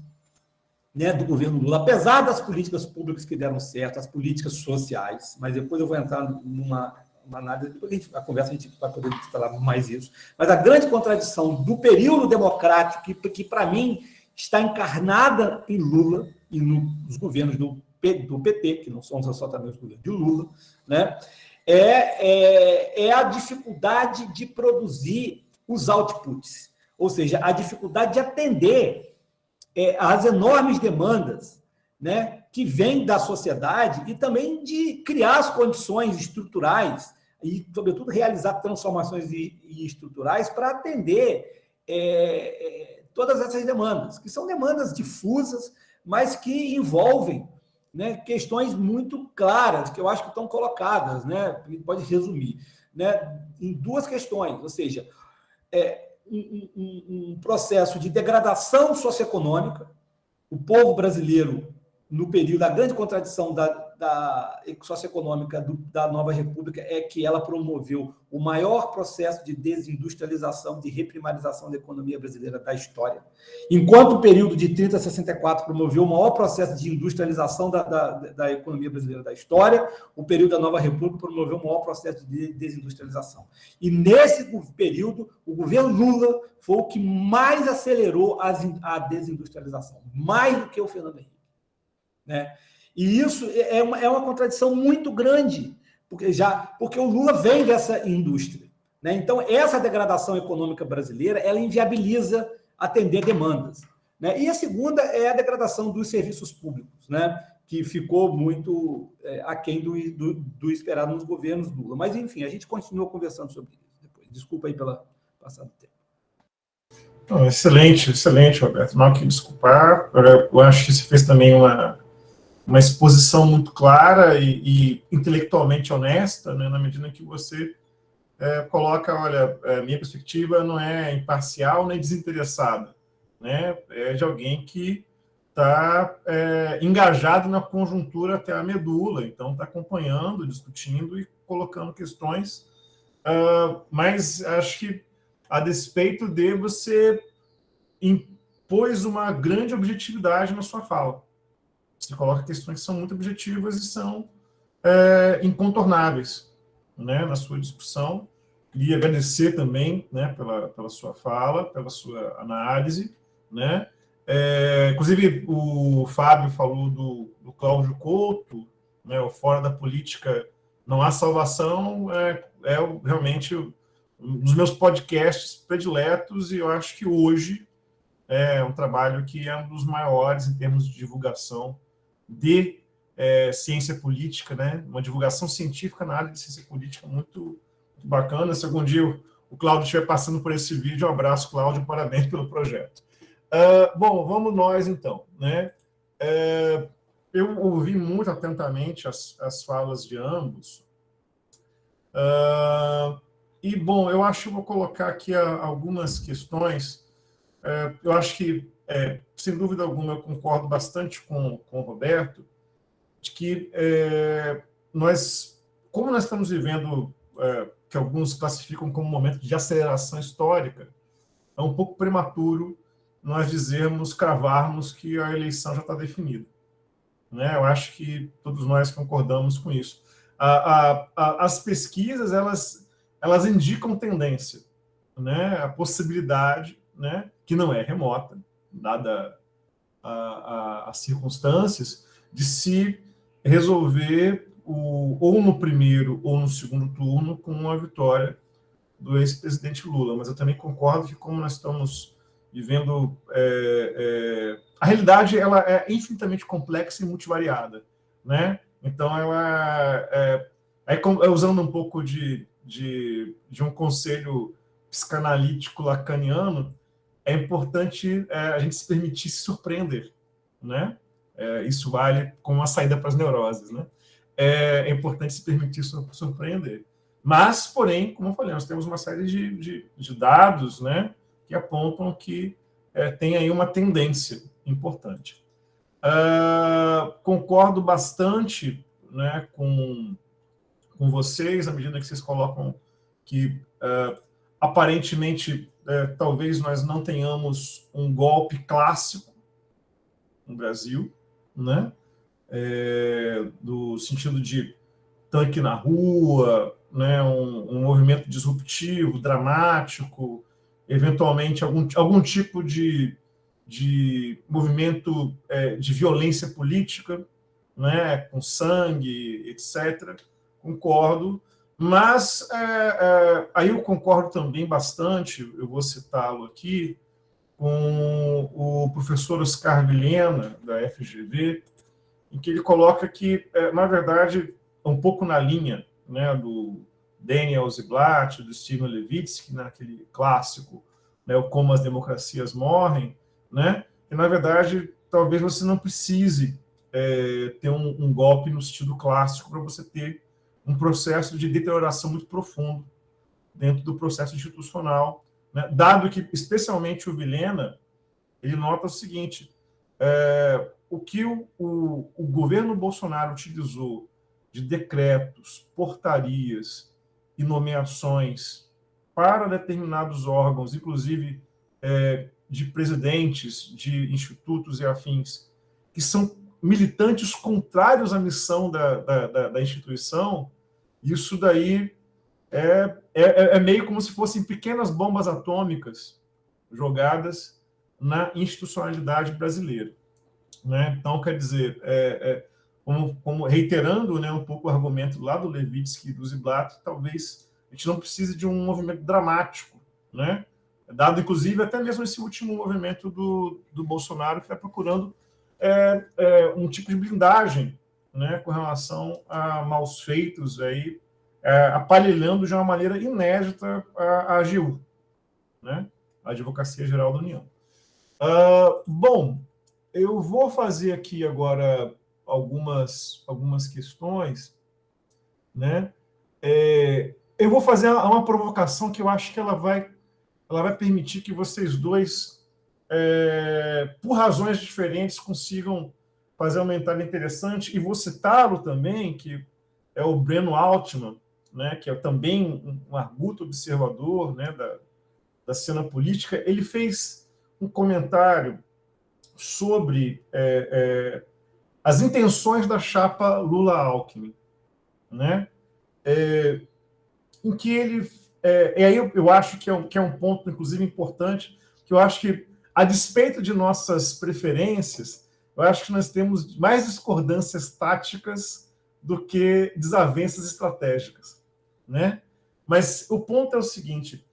né, do governo Lula, apesar das políticas públicas que deram certo, as políticas sociais, mas depois eu vou entrar numa análise, depois a conversa a gente vai poder falar mais isso, mas a grande contradição do período democrático, que para mim está encarnada em Lula e nos governos do PT, que não são só também os governos de Lula, né, é a dificuldade de produzir os outputs, ou seja, a dificuldade de atender às enormes demandas, né, que vêm da sociedade e também de criar as condições estruturais e, sobretudo, realizar transformações estruturais para atender todas essas demandas, que são demandas difusas, mas que envolvem, né, questões muito claras, que eu acho que estão colocadas, né, pode resumir, né, em duas questões, ou seja, um processo de degradação socioeconômica. O povo brasileiro, no período da grande contradição da socioeconômica da nova república é que ela promoveu o maior processo de desindustrialização, de reprimarização da economia brasileira da história. Enquanto o período de 30 a 64 promoveu o maior processo de industrialização da economia brasileira da história, o período da nova república promoveu o maior processo de desindustrialização. E nesse período, o governo Lula foi o que mais acelerou a desindustrialização, mais do que o Fernando Henrique, né? E isso é uma contradição muito grande, porque o Lula vem dessa indústria, né? Então, essa degradação econômica brasileira, ela inviabiliza atender demandas, né? E a segunda é a degradação dos serviços públicos, né? Que ficou muito aquém do esperado nos governos Lula. Mas, enfim, a gente continua conversando sobre isso depois. Desculpa aí pela passada do tempo. Excelente, Roberto. Não há que desculpar. Eu acho que você fez também uma exposição muito clara e intelectualmente honesta, né, na medida em que você coloca, olha, minha perspectiva não é imparcial nem desinteressada, né, é de alguém que está engajado na conjuntura até a medula, então está acompanhando, discutindo e colocando questões, mas acho que, a despeito de você impôs uma grande objetividade na sua fala. Você coloca questões que são muito objetivas e são incontornáveis, né, na sua discussão. Queria agradecer também, né, pela sua fala, pela sua análise, né. Inclusive, o Fábio falou do Cláudio Couto, né, o Fora da Política Não Há Salvação, realmente um dos meus podcasts prediletos, e eu acho que hoje é um trabalho que é um dos maiores em termos de divulgação de ciência política, né? Uma divulgação científica na área de ciência política muito, muito bacana. Se algum dia o Cláudio estiver passando por esse vídeo, um abraço, Cláudio, parabéns pelo projeto. Bom, vamos nós então, né? Eu ouvi muito atentamente as falas de ambos, e, bom, eu acho que vou colocar aqui algumas questões. Eu acho que, sem dúvida alguma, eu concordo bastante com o Roberto, de que como nós estamos vivendo, que alguns classificam como um momento de aceleração histórica, é um pouco prematuro nós cravarmos que a eleição já está definida, né? Eu acho que todos nós concordamos com isso. As pesquisas, elas indicam tendência, né? A possibilidade, né, que não é remota, dada as circunstâncias, de se resolver ou no primeiro ou no segundo turno com a vitória do ex-presidente Lula. Mas eu também concordo que, como nós estamos vivendo... a realidade, ela é infinitamente complexa e multivariada, né? Então, usando um pouco de um conselho psicanalítico lacaniano, é importante a gente se permitir se surpreender, né? Isso vale como uma saída para as neuroses, né? É importante se permitir surpreender. Mas, porém, como eu falei, nós temos uma série de dados, né, que apontam que tem aí uma tendência importante. Concordo bastante, né, com vocês, à medida que vocês colocam que, aparentemente, talvez nós não tenhamos um golpe clássico no Brasil, né? Do sentido de tanque na rua, né? Um movimento disruptivo, dramático, eventualmente algum tipo de movimento de violência política, né? Com sangue, etc. Concordo. Mas aí eu concordo também bastante, eu vou citá-lo aqui, com o professor Oscar Vilhena, da FGV, em que ele coloca que, na verdade, um pouco na linha, né, do Daniel Ziblatt, do Steven Levitsky, naquele clássico, né, o Como as Democracias Morrem, né, que, na verdade, talvez você não precise ter um golpe no sentido clássico para você ter um processo de deterioração muito profundo dentro do processo institucional, né? Dado que, especialmente o Vilhena, ele nota o seguinte, o que o governo Bolsonaro utilizou de decretos, portarias e nomeações para determinados órgãos, inclusive de presidentes de institutos e afins, que são militantes contrários à missão da instituição, isso daí é meio como se fossem pequenas bombas atômicas jogadas na institucionalidade brasileira, né? Então, quer dizer, como reiterando, né, um pouco o argumento lá do Levitsky e do Ziblatt, talvez a gente não precise de um movimento dramático, né? Dado, inclusive, até mesmo esse último movimento do Bolsonaro, que está procurando um tipo de blindagem, né, com relação a maus feitos, aí, aparelhando de uma maneira inédita a AGU, né, a Advocacia Geral da União. Bom, eu vou fazer aqui agora algumas questões, né? Eu vou fazer uma provocação que eu acho que ela vai permitir que vocês dois, por razões diferentes, consigam fazer uma entrada interessante, e vou citá-lo também, que é o Breno Altman, né, que é também um arguto observador, né, da cena política. Ele fez um comentário sobre as intenções da chapa Lula-Alckmin, né, em que ele... e aí eu acho que é um ponto, inclusive, importante, que eu acho que, a despeito de nossas preferências, eu acho que nós temos mais discordâncias táticas do que desavenças estratégicas, né? Mas o ponto é o seguinte,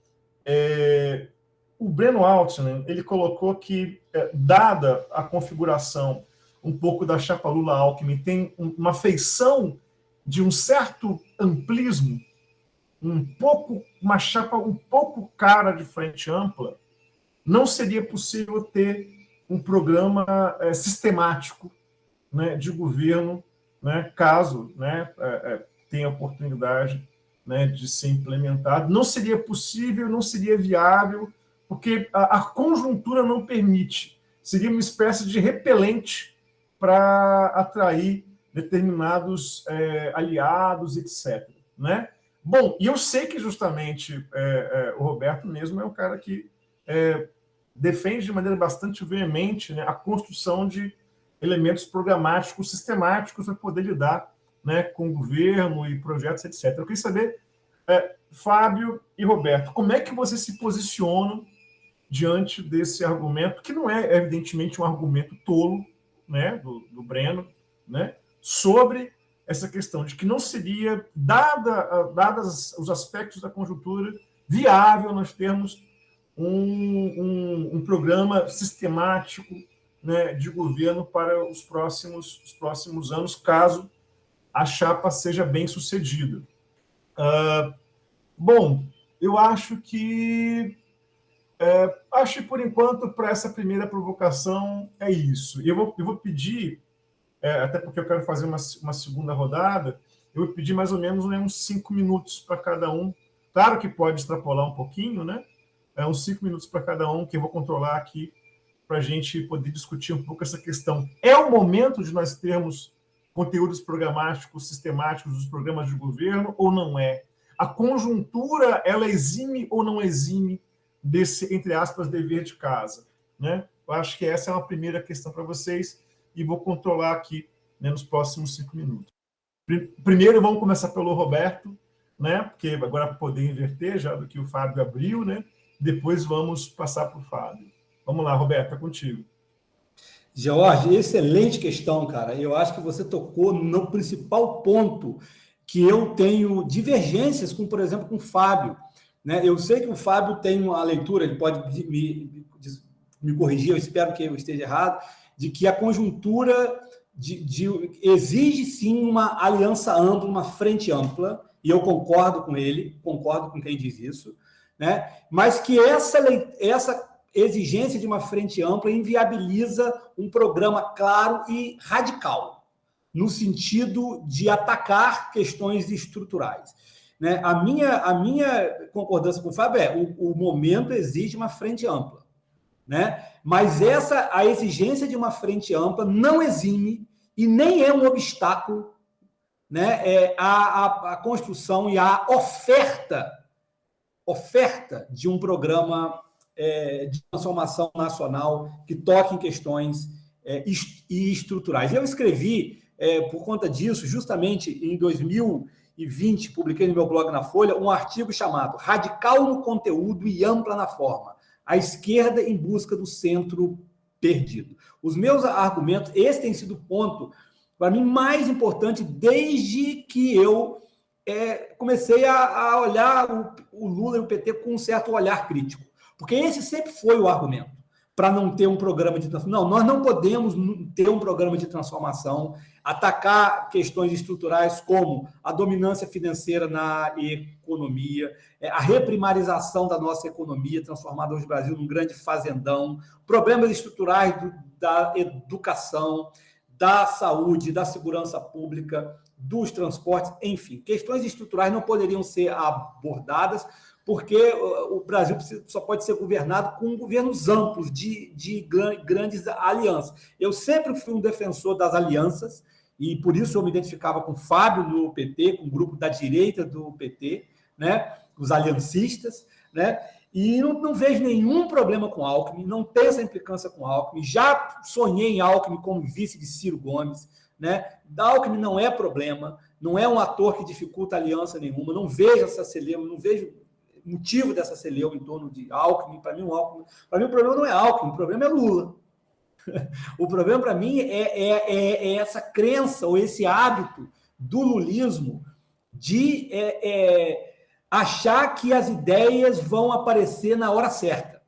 o Breno Altman, ele colocou que, dada a configuração um pouco da chapa Lula-Alckmin, tem uma feição de um certo amplismo, uma chapa um pouco cara de frente ampla, não seria possível ter um programa sistemático, né, de governo, né, caso, né, tenha oportunidade, né, de ser implementado. Não seria possível, não seria viável, porque a conjuntura não permite. Seria uma espécie de repelente para atrair determinados aliados, etc., né? Bom, e eu sei que justamente o Roberto mesmo é um cara que defende de maneira bastante veemente, né, a construção de elementos programáticos sistemáticos para poder lidar, né, com o governo e projetos, etc. Eu queria saber, Fábio e Roberto, como é que vocês se posicionam diante desse argumento, que não é, evidentemente, um argumento tolo, né, do Breno, né, sobre essa questão de que não seria, dados os aspectos da conjuntura, viável nós termos um programa sistemático, né, de governo para os próximos anos, caso a chapa seja bem sucedida. Bom, eu acho que por enquanto, para essa primeira provocação, é isso. Eu vou pedir, até porque eu quero fazer uma segunda rodada, eu vou pedir mais ou menos uns 5 minutos para cada um. Claro que pode extrapolar um pouquinho, né? Uns 5 minutos para cada um, que eu vou controlar aqui, para a gente poder discutir um pouco essa questão. É o momento de nós termos conteúdos programáticos, sistemáticos dos programas de governo, ou não é? A conjuntura, ela exime ou não exime desse, entre aspas, dever de casa, né? Eu acho que essa é uma primeira questão para vocês, e vou controlar aqui, né, nos próximos 5 minutos. Primeiro, vamos começar pelo Roberto, né? Porque agora para poder inverter, já do que o Fábio abriu, né? Depois vamos passar para o Fábio. Vamos lá, Roberto, é contigo. George, excelente questão, cara. Eu acho que você tocou no principal ponto que eu tenho divergências com, por exemplo, com o Fábio, né? Eu sei que o Fábio tem uma leitura, ele pode me corrigir, eu espero que eu esteja errado, de que a conjuntura exige sim uma aliança ampla, uma frente ampla, e eu concordo com ele, concordo com quem diz isso, né? Mas que essa exigência de uma frente ampla inviabiliza um programa claro e radical, no sentido de atacar questões estruturais, né? A minha concordância com o Fábio o momento exige uma frente ampla, né? Mas a exigência de uma frente ampla não exime e nem é um obstáculo, né, a construção e a oferta de um programa de transformação nacional que toque em questões estruturais. Eu escrevi, por conta disso, justamente em 2020, publiquei no meu blog na Folha, um artigo chamado Radical no Conteúdo e Ampla na Forma, a esquerda em busca do centro perdido. Os meus argumentos, esse tem sido o ponto, para mim, mais importante desde que eu comecei a olhar o Lula e o PT com um certo olhar crítico. Porque esse sempre foi o argumento para não ter um programa de transformação. Não, nós não podemos ter um programa de transformação, atacar questões estruturais como a dominância financeira na economia, a reprimarização da nossa economia, transformada hoje no Brasil num grande fazendão, problemas estruturais da educação, da saúde, da segurança pública, dos transportes, enfim. Questões estruturais não poderiam ser abordadas porque o Brasil só pode ser governado com governos amplos, de grandes alianças. Eu sempre fui um defensor das alianças, e por isso eu me identificava com o Fábio no PT, com o grupo da direita do PT, né, os aliancistas, né, e não vejo nenhum problema com Alckmin, não tenho essa implicância com Alckmin, já sonhei em Alckmin como vice de Ciro Gomes, né, Alckmin não é problema, não é um ator que dificulta aliança nenhuma, não vejo essa celeuma, não vejo motivo dessa celeuma em torno de Alckmin. Para mim, o problema não é Alckmin, o problema é Lula. O problema, para mim, é essa crença ou esse hábito do lulismo de achar que as ideias vão aparecer na hora certa,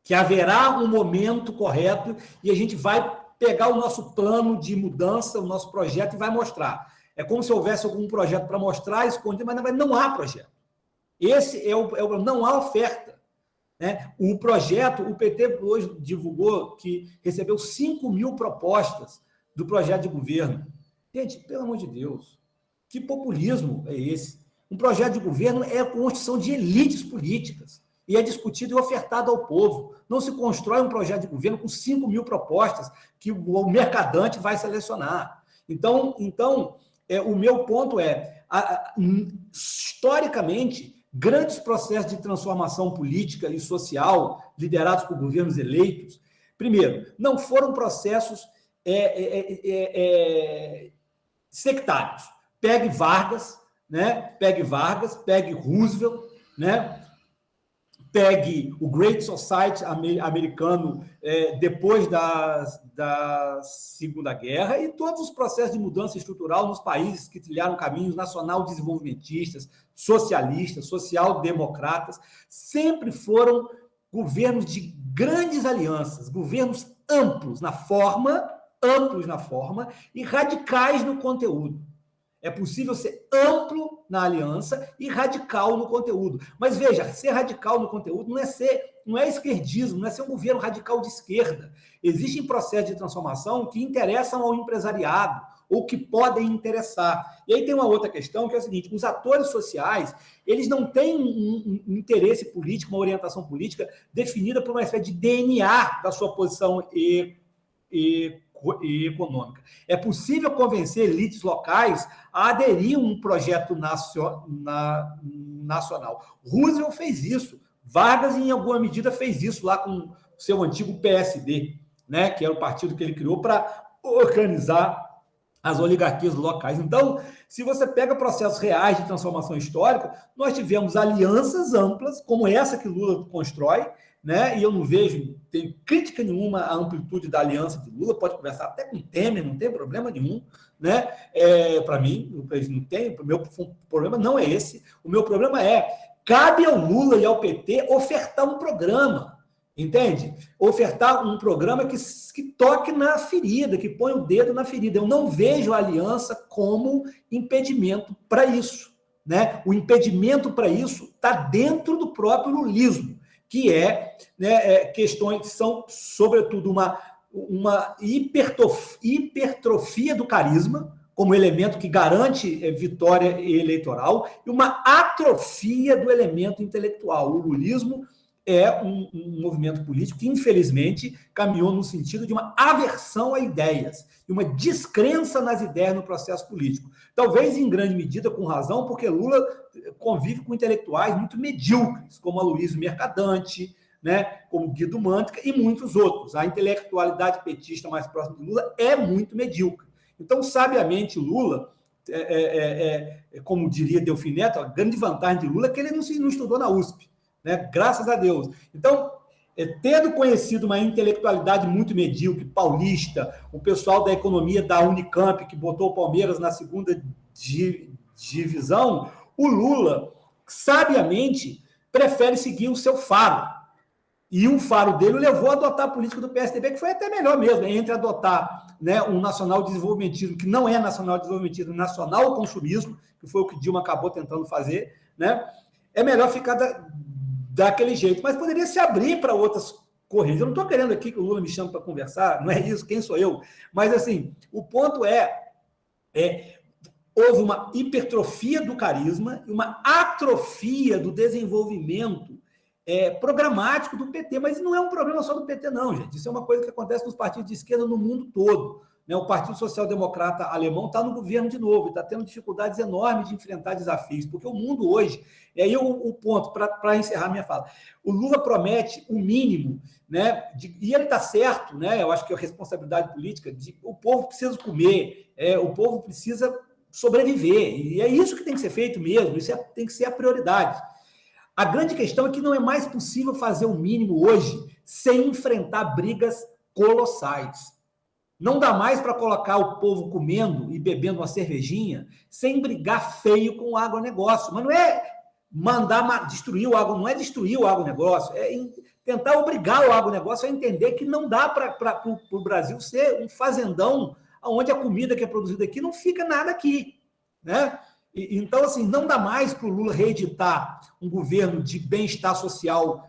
que haverá um momento correto e a gente vai pegar o nosso plano de mudança, o nosso projeto e vai mostrar. É como se houvesse algum projeto para mostrar, escondido, mas não há projeto. Esse não há oferta, né? O projeto, o PT hoje divulgou que recebeu 5.000 propostas do projeto de governo. Gente, pelo amor de Deus, que populismo é esse? Um projeto de governo é a construção de elites políticas e é discutido e ofertado ao povo. Não se constrói um projeto de governo com 5.000 propostas que o mercadante vai selecionar. Então o meu ponto historicamente, grandes processos de transformação política e social liderados por governos eleitos, primeiro, não foram processos sectários. Pegue Vargas, né? Pegue Roosevelt, né? Pegue o Great Society americano depois da Segunda Guerra e todos os processos de mudança estrutural nos países que trilharam caminhos nacional-desenvolvimentistas, socialistas, social-democratas, sempre foram governos de grandes alianças, governos amplos na forma e radicais no conteúdo. É possível ser amplo na aliança e radical no conteúdo. Mas veja, ser radical no conteúdo não é esquerdismo, não é ser um governo radical de esquerda. Existem processos de transformação que interessam ao empresariado ou que podem interessar. E aí tem uma outra questão, que é o seguinte: os atores sociais, eles não têm um interesse político, uma orientação política definida por uma espécie de DNA da sua posição econômica. É possível convencer elites locais a aderir a um projeto nacional. Roosevelt fez isso. Vargas, em alguma medida, fez isso lá com o seu antigo PSD, né, que era o partido que ele criou para organizar as oligarquias locais. Então, se você pega processos reais de transformação histórica, nós tivemos alianças amplas, como essa que Lula constrói, né? E eu não tenho crítica nenhuma à amplitude da aliança de Lula, pode conversar até com Temer, não tem problema nenhum, né? Para mim, não tem, o meu problema não é esse. O meu problema cabe ao Lula e ao PT ofertar um programa, entende? Ofertar um programa que toque na ferida, que põe o dedo na ferida. Eu não vejo a aliança como impedimento para isso, né? O impedimento para isso está dentro do próprio lulismo, que questões que são, sobretudo, uma hipertrofia do carisma, como elemento que garante vitória eleitoral, e uma atrofia do elemento intelectual. O lulismo é um movimento político que, infelizmente, caminhou no sentido de uma aversão a ideias e uma descrença nas ideias no processo político. Talvez, em grande medida, com razão, porque Lula convive com intelectuais muito medíocres, como Aloysio Mercadante, né, como Guido Mantega e muitos outros. A intelectualidade petista mais próxima de Lula é muito medíocre. Então, sabiamente, Lula, como diria Delfim Neto, a grande vantagem de Lula é que ele não estudou na USP, né? Graças a Deus. Então, tendo conhecido uma intelectualidade muito medíocre, paulista, o pessoal da economia da Unicamp, que botou o Palmeiras na segunda divisão, o Lula, sabiamente, prefere seguir o seu faro. E o faro dele o levou a adotar a política do PSDB, que foi até melhor mesmo, entre adotar, né, um nacional desenvolvimentismo, que não é nacional desenvolvimentismo, nacional consumismo, que foi o que Dilma acabou tentando fazer, né? É melhor ficar daquele jeito, mas poderia se abrir para outras correntes. Eu não estou querendo aqui que o Lula me chame para conversar, não é isso, quem sou eu? Mas, assim, o ponto houve uma hipertrofia do carisma e uma atrofia do desenvolvimento programático do PT, mas não é um problema só do PT, não, gente. Isso é uma coisa que acontece nos partidos de esquerda no mundo todo. Né? O Partido Social Democrata alemão está no governo de novo, está tendo dificuldades enormes de enfrentar desafios, porque o mundo hoje, e aí o ponto, para encerrar minha fala, o Lula promete o mínimo, né, e ele está certo, né, eu acho que é a responsabilidade política, o povo precisa comer, o povo precisa sobreviver, e é isso que tem que ser feito mesmo, isso tem que ser a prioridade. A grande questão é que não é mais possível fazer o mínimo hoje sem enfrentar brigas colossais. Não dá mais para colocar o povo comendo e bebendo uma cervejinha sem brigar feio com o agronegócio. Mas não é mandar destruir o agro, não é destruir o agronegócio, é tentar obrigar o agronegócio a entender que não dá para o Brasil ser um fazendão onde a comida que é produzida aqui não fica nada aqui, né? Então, assim, não dá mais para o Lula reeditar um governo de bem-estar social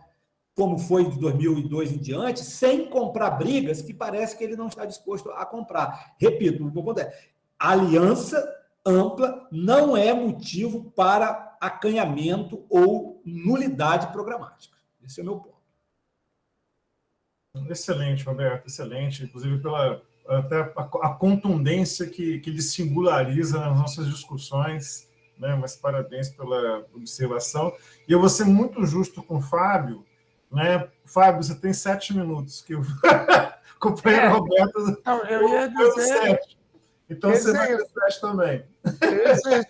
como foi de 2002 em diante, sem comprar brigas que parece que ele não está disposto a comprar. Repito, o meu ponto é, a aliança ampla não é motivo para acanhamento ou nulidade programática. Esse é o meu ponto. Excelente, Roberto, excelente. Inclusive pela até a contundência que lhe singulariza nas nossas discussões, né? Mas parabéns pela observação. E eu vou ser muito justo com o Fábio, né? Fábio, você tem 7 minutos, que o companheiro Roberto... Eu ia dizer... 7. Então você vai ter 7 também.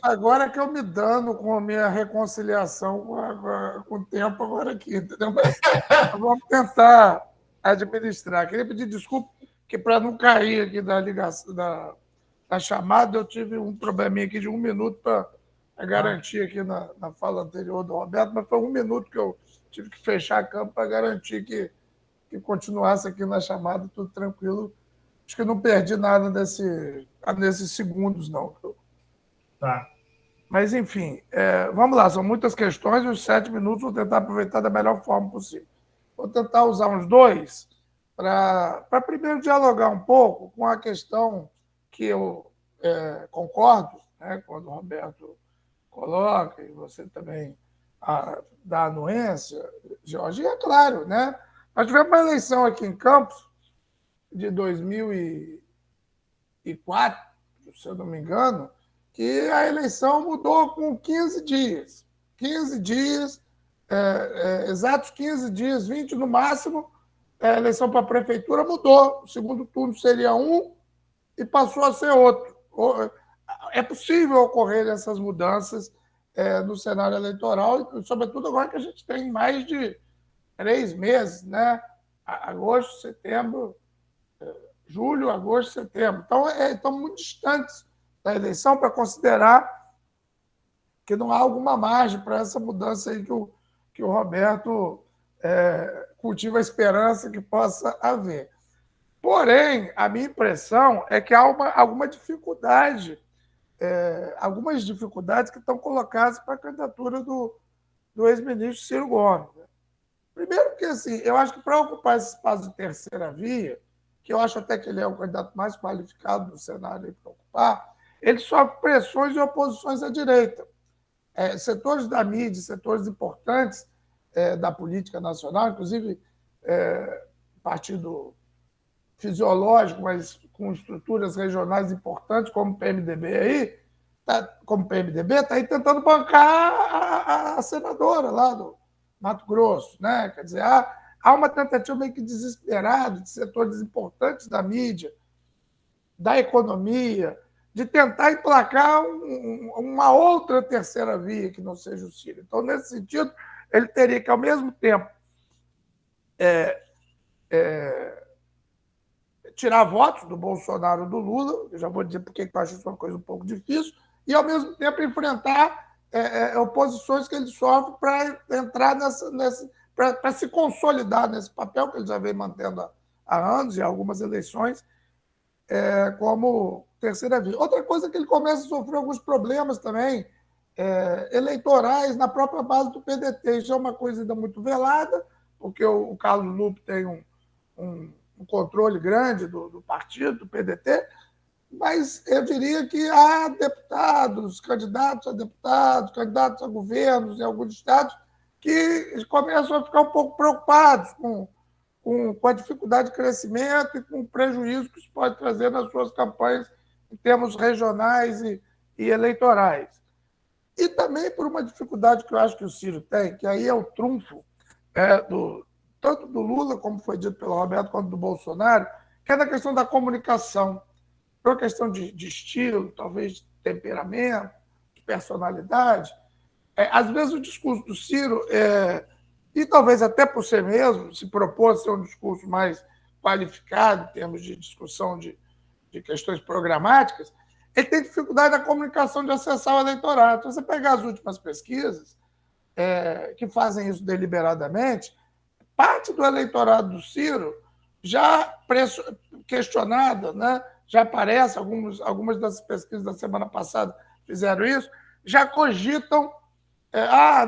Agora que eu me dando com a minha reconciliação com o tempo agora aqui, entendeu? Mas vamos tentar administrar. Queria pedir desculpa, que para não cair aqui da ligação, da chamada, eu tive um probleminha aqui de 1 minuto para garantir aqui na fala anterior do Roberto, mas foi 1 minuto que eu tive que fechar a câmera para garantir que continuasse aqui na chamada, tudo tranquilo. Acho que não perdi nada nesses segundos, não. Tá. Mas, enfim, vamos lá, são muitas questões e os 7 minutos vou tentar aproveitar da melhor forma possível. Vou tentar usar uns 2 para primeiro dialogar um pouco com a questão que eu concordo, né, quando o Roberto coloca, e você também dá anuência, Jorge, e é claro, né? Nós tivemos uma eleição aqui em Campos de 2004, se eu não me engano, que a eleição mudou com 15 dias. 15 dias, exatos 15 dias, 20 no máximo, a eleição para a prefeitura mudou. O segundo turno seria um e passou a ser outro. É possível ocorrer essas mudanças no cenário eleitoral, sobretudo agora que a gente tem mais de 3 meses, né? Agosto, setembro, julho, agosto, setembro. Então, estamos muito distantes da eleição para considerar que não há alguma margem para essa mudança aí que o Roberto cultiva a esperança que possa haver. Porém, a minha impressão é que há alguma dificuldade, algumas dificuldades que estão colocadas para a candidatura do ex-ministro Ciro Gomes. Primeiro porque, assim, eu acho que para ocupar esse espaço de terceira via, que eu acho até que ele é o candidato mais qualificado do cenário para ocupar, ele sofre pressões e oposições à direita. Setores da mídia, setores importantes, da política nacional, inclusive partido fisiológico, mas com estruturas regionais importantes, como o PMDB aí, está aí tentando bancar a senadora lá do Mato Grosso, né? Quer dizer, há uma tentativa meio que desesperada de setores importantes da mídia, da economia, de tentar emplacar uma outra terceira via que não seja o Ciro. Então, nesse sentido, ele teria que, ao mesmo tempo, tirar votos do Bolsonaro e do Lula, eu já vou dizer porque eu acho isso uma coisa um pouco difícil, e, ao mesmo tempo, enfrentar oposições que ele sofre para entrar para se consolidar nesse papel que ele já vem mantendo há anos, em algumas eleições, como terceira via. Outra coisa é que ele começa a sofrer alguns problemas também eleitorais na própria base do PDT. Isso é uma coisa ainda muito velada, porque o Carlos Lupe tem um controle grande do partido, do PDT, mas eu diria que há deputados, candidatos a deputados, candidatos a governos em alguns estados que começam a ficar um pouco preocupados com a dificuldade de crescimento e com o prejuízo que isso pode trazer nas suas campanhas em termos regionais e eleitorais. E também por uma dificuldade que eu acho que o Ciro tem, que aí é o trunfo tanto do Lula, como foi dito pelo Roberto, quanto do Bolsonaro, que é na questão da comunicação, por uma questão de estilo, talvez de temperamento, de personalidade. Às vezes o discurso do Ciro e talvez até por si mesmo, se propôs ser um discurso mais qualificado em termos de discussão de questões programáticas, ele tem dificuldade na comunicação de acessar o eleitorado. Se você pegar as últimas pesquisas, que fazem isso deliberadamente, parte do eleitorado do Ciro já questionada, né? Já aparece, algumas das pesquisas da semana passada fizeram isso, já cogitam,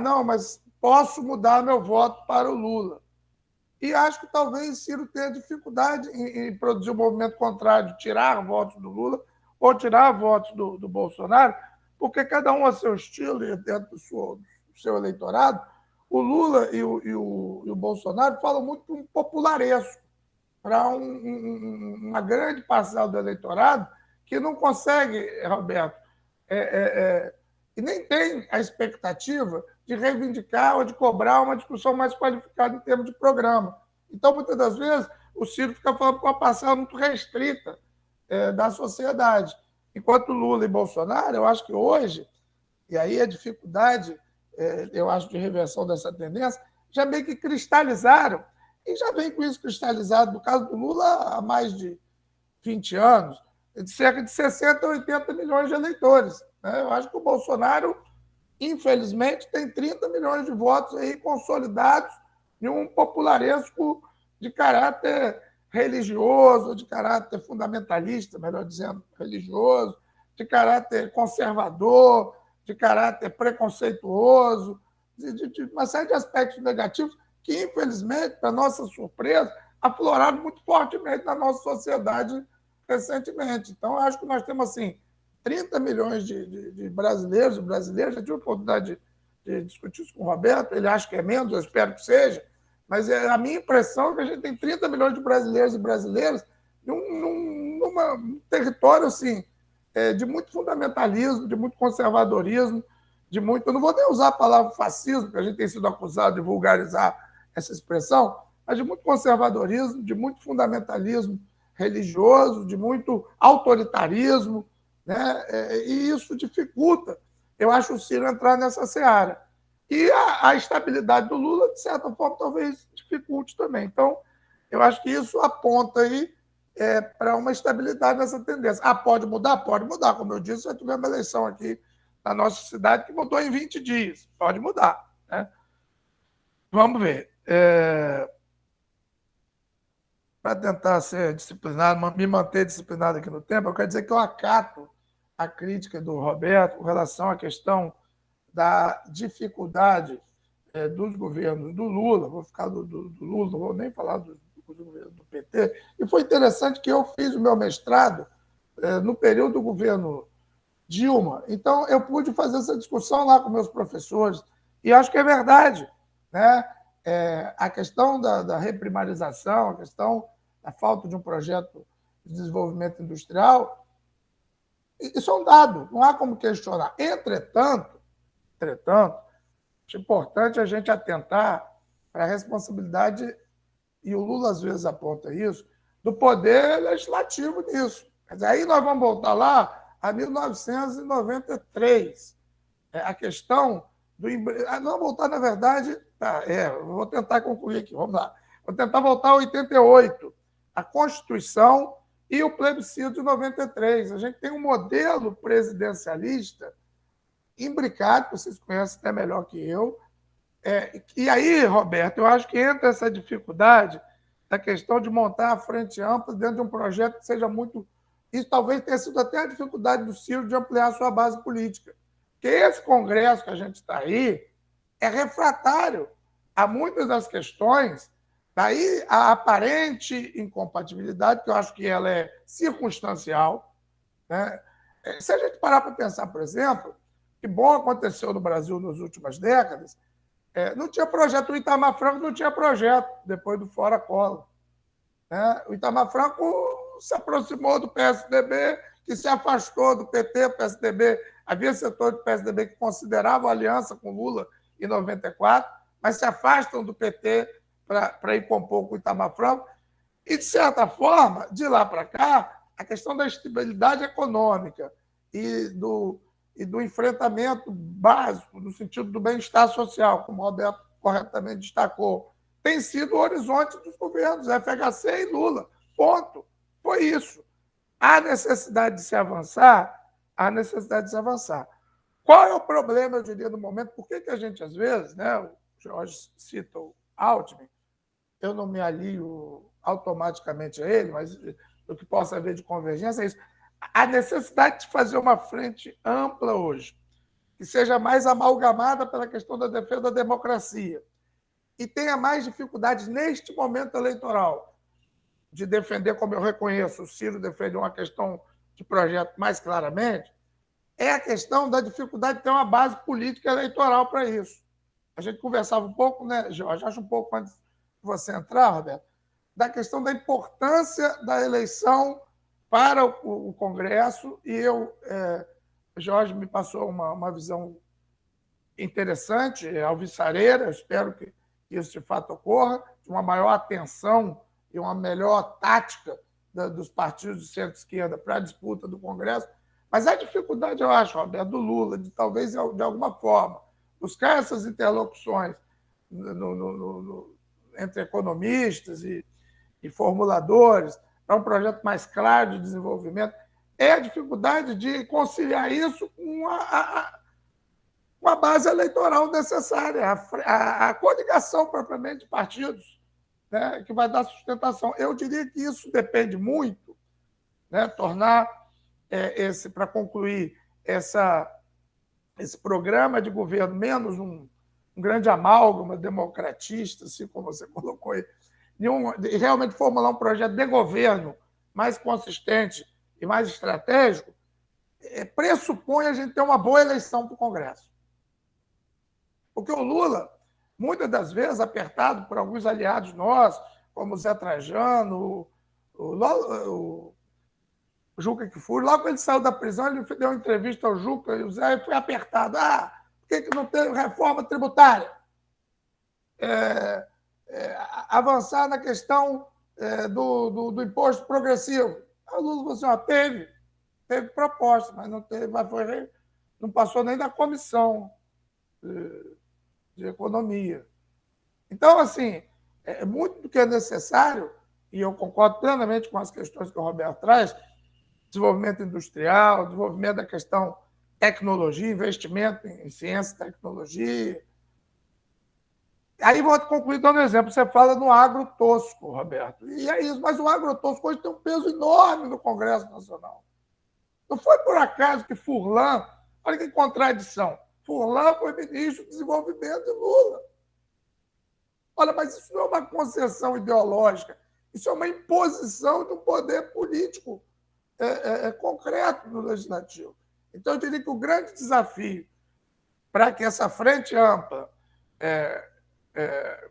não, mas posso mudar meu voto para o Lula. E acho que talvez Ciro tenha dificuldade em produzir um movimento contrário, tirar votos do Lula ou tirar votos do Bolsonaro, porque cada um a seu estilo e dentro do seu eleitorado. O Lula e o Bolsonaro falam muito para um popularesco, para uma grande parcela do eleitorado que não consegue, Roberto, e nem tem a expectativa de reivindicar ou de cobrar uma discussão mais qualificada em termos de programa. Então, muitas das vezes, o Ciro fica falando com uma parcela muito restrita da sociedade. Enquanto Lula e Bolsonaro, eu acho que hoje, e aí a dificuldade, eu acho, de reversão dessa tendência, já meio que cristalizaram, e já vem com isso cristalizado, no caso do Lula, há mais de 20 anos, de cerca de 60 a 80 milhões de eleitores. Eu acho que o Bolsonaro, infelizmente, tem 30 milhões de votos aí consolidados em um popularesco de caráter religioso, de caráter fundamentalista, melhor dizendo, religioso, de caráter conservador, de caráter preconceituoso, de uma série de aspectos negativos que, infelizmente, para nossa surpresa, afloraram muito fortemente na nossa sociedade recentemente. Então, acho que nós temos, assim, 30 milhões de brasileiros e brasileiras. Já tive a oportunidade de discutir isso com o Roberto, ele acha que é menos, eu espero que seja, mas a minha impressão é que a gente tem 30 milhões de brasileiros e brasileiras num território assim, de muito fundamentalismo, de muito conservadorismo, de muito... Eu não vou nem usar a palavra fascismo, porque a gente tem sido acusado de vulgarizar essa expressão, mas de muito conservadorismo, de muito fundamentalismo religioso, de muito autoritarismo, né? E isso dificulta, eu acho, o Ciro entrar nessa seara. E a estabilidade do Lula, de certa forma, talvez dificulte também. Então, eu acho que isso aponta aí para uma estabilidade nessa tendência. Pode mudar? Pode mudar. Como eu disse, já tivemos uma eleição aqui na nossa cidade que mudou em 20 dias. Pode mudar, né? Vamos ver. Para tentar ser disciplinado, me manter disciplinado aqui no tempo, eu quero dizer que eu acato a crítica do Roberto com relação à questão da dificuldade dos governos do Lula, vou ficar do Lula, não vou nem falar do governo do PT, e foi interessante que eu fiz o meu mestrado no período do governo Dilma, então eu pude fazer essa discussão lá com meus professores, e acho que é verdade, né? a questão da reprimarização, a questão da falta de um projeto de desenvolvimento industrial, isso é um dado, não há como questionar. Entretanto, acho importante a gente atentar para a responsabilidade, e o Lula às vezes aponta isso, do poder legislativo nisso. Mas aí nós vamos voltar lá a 1993. A questão do... Nós vamos voltar, na verdade... vou tentar concluir aqui, vamos lá. Vou tentar voltar a 88. A Constituição e o plebiscito de 93. A gente tem um modelo presidencialista imbricado, que vocês conhecem até melhor que eu. E aí, Roberto, eu acho que entra essa dificuldade da questão de montar a frente ampla dentro de um projeto que seja muito... Isso talvez tenha sido até a dificuldade do Ciro de ampliar a sua base política. Porque esse Congresso que a gente está aí é refratário a muitas das questões, daí a aparente incompatibilidade, que eu acho que ela é circunstancial. Né? Se a gente parar para pensar, por exemplo, que bom aconteceu no Brasil nas últimas décadas, não tinha projeto, o Itamar Franco não tinha projeto depois do Fora Collor. Né? O Itamar Franco se aproximou do PSDB, que se afastou do PT, o PSDB. Havia setor do PSDB que considerava a aliança com Lula em 94, mas se afastam do PT para ir compor com o Itamar Franco. E, de certa forma, de lá para cá, a questão da estabilidade econômica e do enfrentamento básico, no sentido do bem-estar social, como o Roberto corretamente destacou, tem sido o horizonte dos governos, FHC e Lula. Ponto. Foi isso. Há necessidade de se avançar? Há necessidade de se avançar. Qual é o problema, eu diria, no momento? Por que a gente, às vezes, né, o Jorge cita o Alckmin, eu não me alio automaticamente a ele, mas o que possa haver de convergência é isso. A necessidade de fazer uma frente ampla hoje, que seja mais amalgamada pela questão da defesa da democracia, e tenha mais dificuldades neste momento eleitoral de defender, como eu reconheço, o Ciro defende uma questão de projeto mais claramente, é a questão da dificuldade de ter uma base política eleitoral para isso. A gente conversava um pouco, né, Jorge, acho um pouco antes de você entrar, Roberto, da questão da importância da eleição para o Congresso, e Jorge me passou uma visão interessante, alvissareira, espero que isso de fato ocorra, de uma maior atenção e uma melhor tática dos partidos de centro-esquerda para a disputa do Congresso. Mas a dificuldade, eu acho, Roberto, do Lula, de talvez, de alguma forma, buscar essas interlocuções entre economistas e formuladores para um projeto mais claro de desenvolvimento, é a dificuldade de conciliar isso com a base eleitoral necessária, a coligação propriamente de partidos, né, que vai dar sustentação. Eu diria que isso depende muito, né, tornar para concluir esse programa de governo menos um grande amálgama democratista, assim como você colocou aí, e realmente formular um projeto de governo mais consistente e mais estratégico, pressupõe a gente ter uma boa eleição para o Congresso. Porque o Lula, muitas das vezes, apertado por alguns aliados nossos, como o Zé Trajano, o Juca Kfouri, logo que ele saiu da prisão, ele deu uma entrevista ao Juca e o Zé foi apertado. Por que não tem reforma tributária? Avançar na questão do imposto progressivo. O Lula falou assim, teve proposta, mas não passou nem da comissão de economia. Então, assim, muito do que é necessário, e eu concordo plenamente com as questões que o Roberto traz, desenvolvimento industrial, desenvolvimento da questão tecnologia, investimento em ciência e tecnologia. Aí vou concluir dando um exemplo. Você fala no agro tosco, Roberto. E é isso, mas o agro tosco hoje tem um peso enorme no Congresso Nacional. Não foi por acaso que Furlan, olha que contradição, Furlan foi ministro do Desenvolvimento de Lula. Olha, mas isso não é uma concessão ideológica, isso é uma imposição de um poder político concreto no Legislativo. Então, eu diria que o grande desafio para que essa frente ampla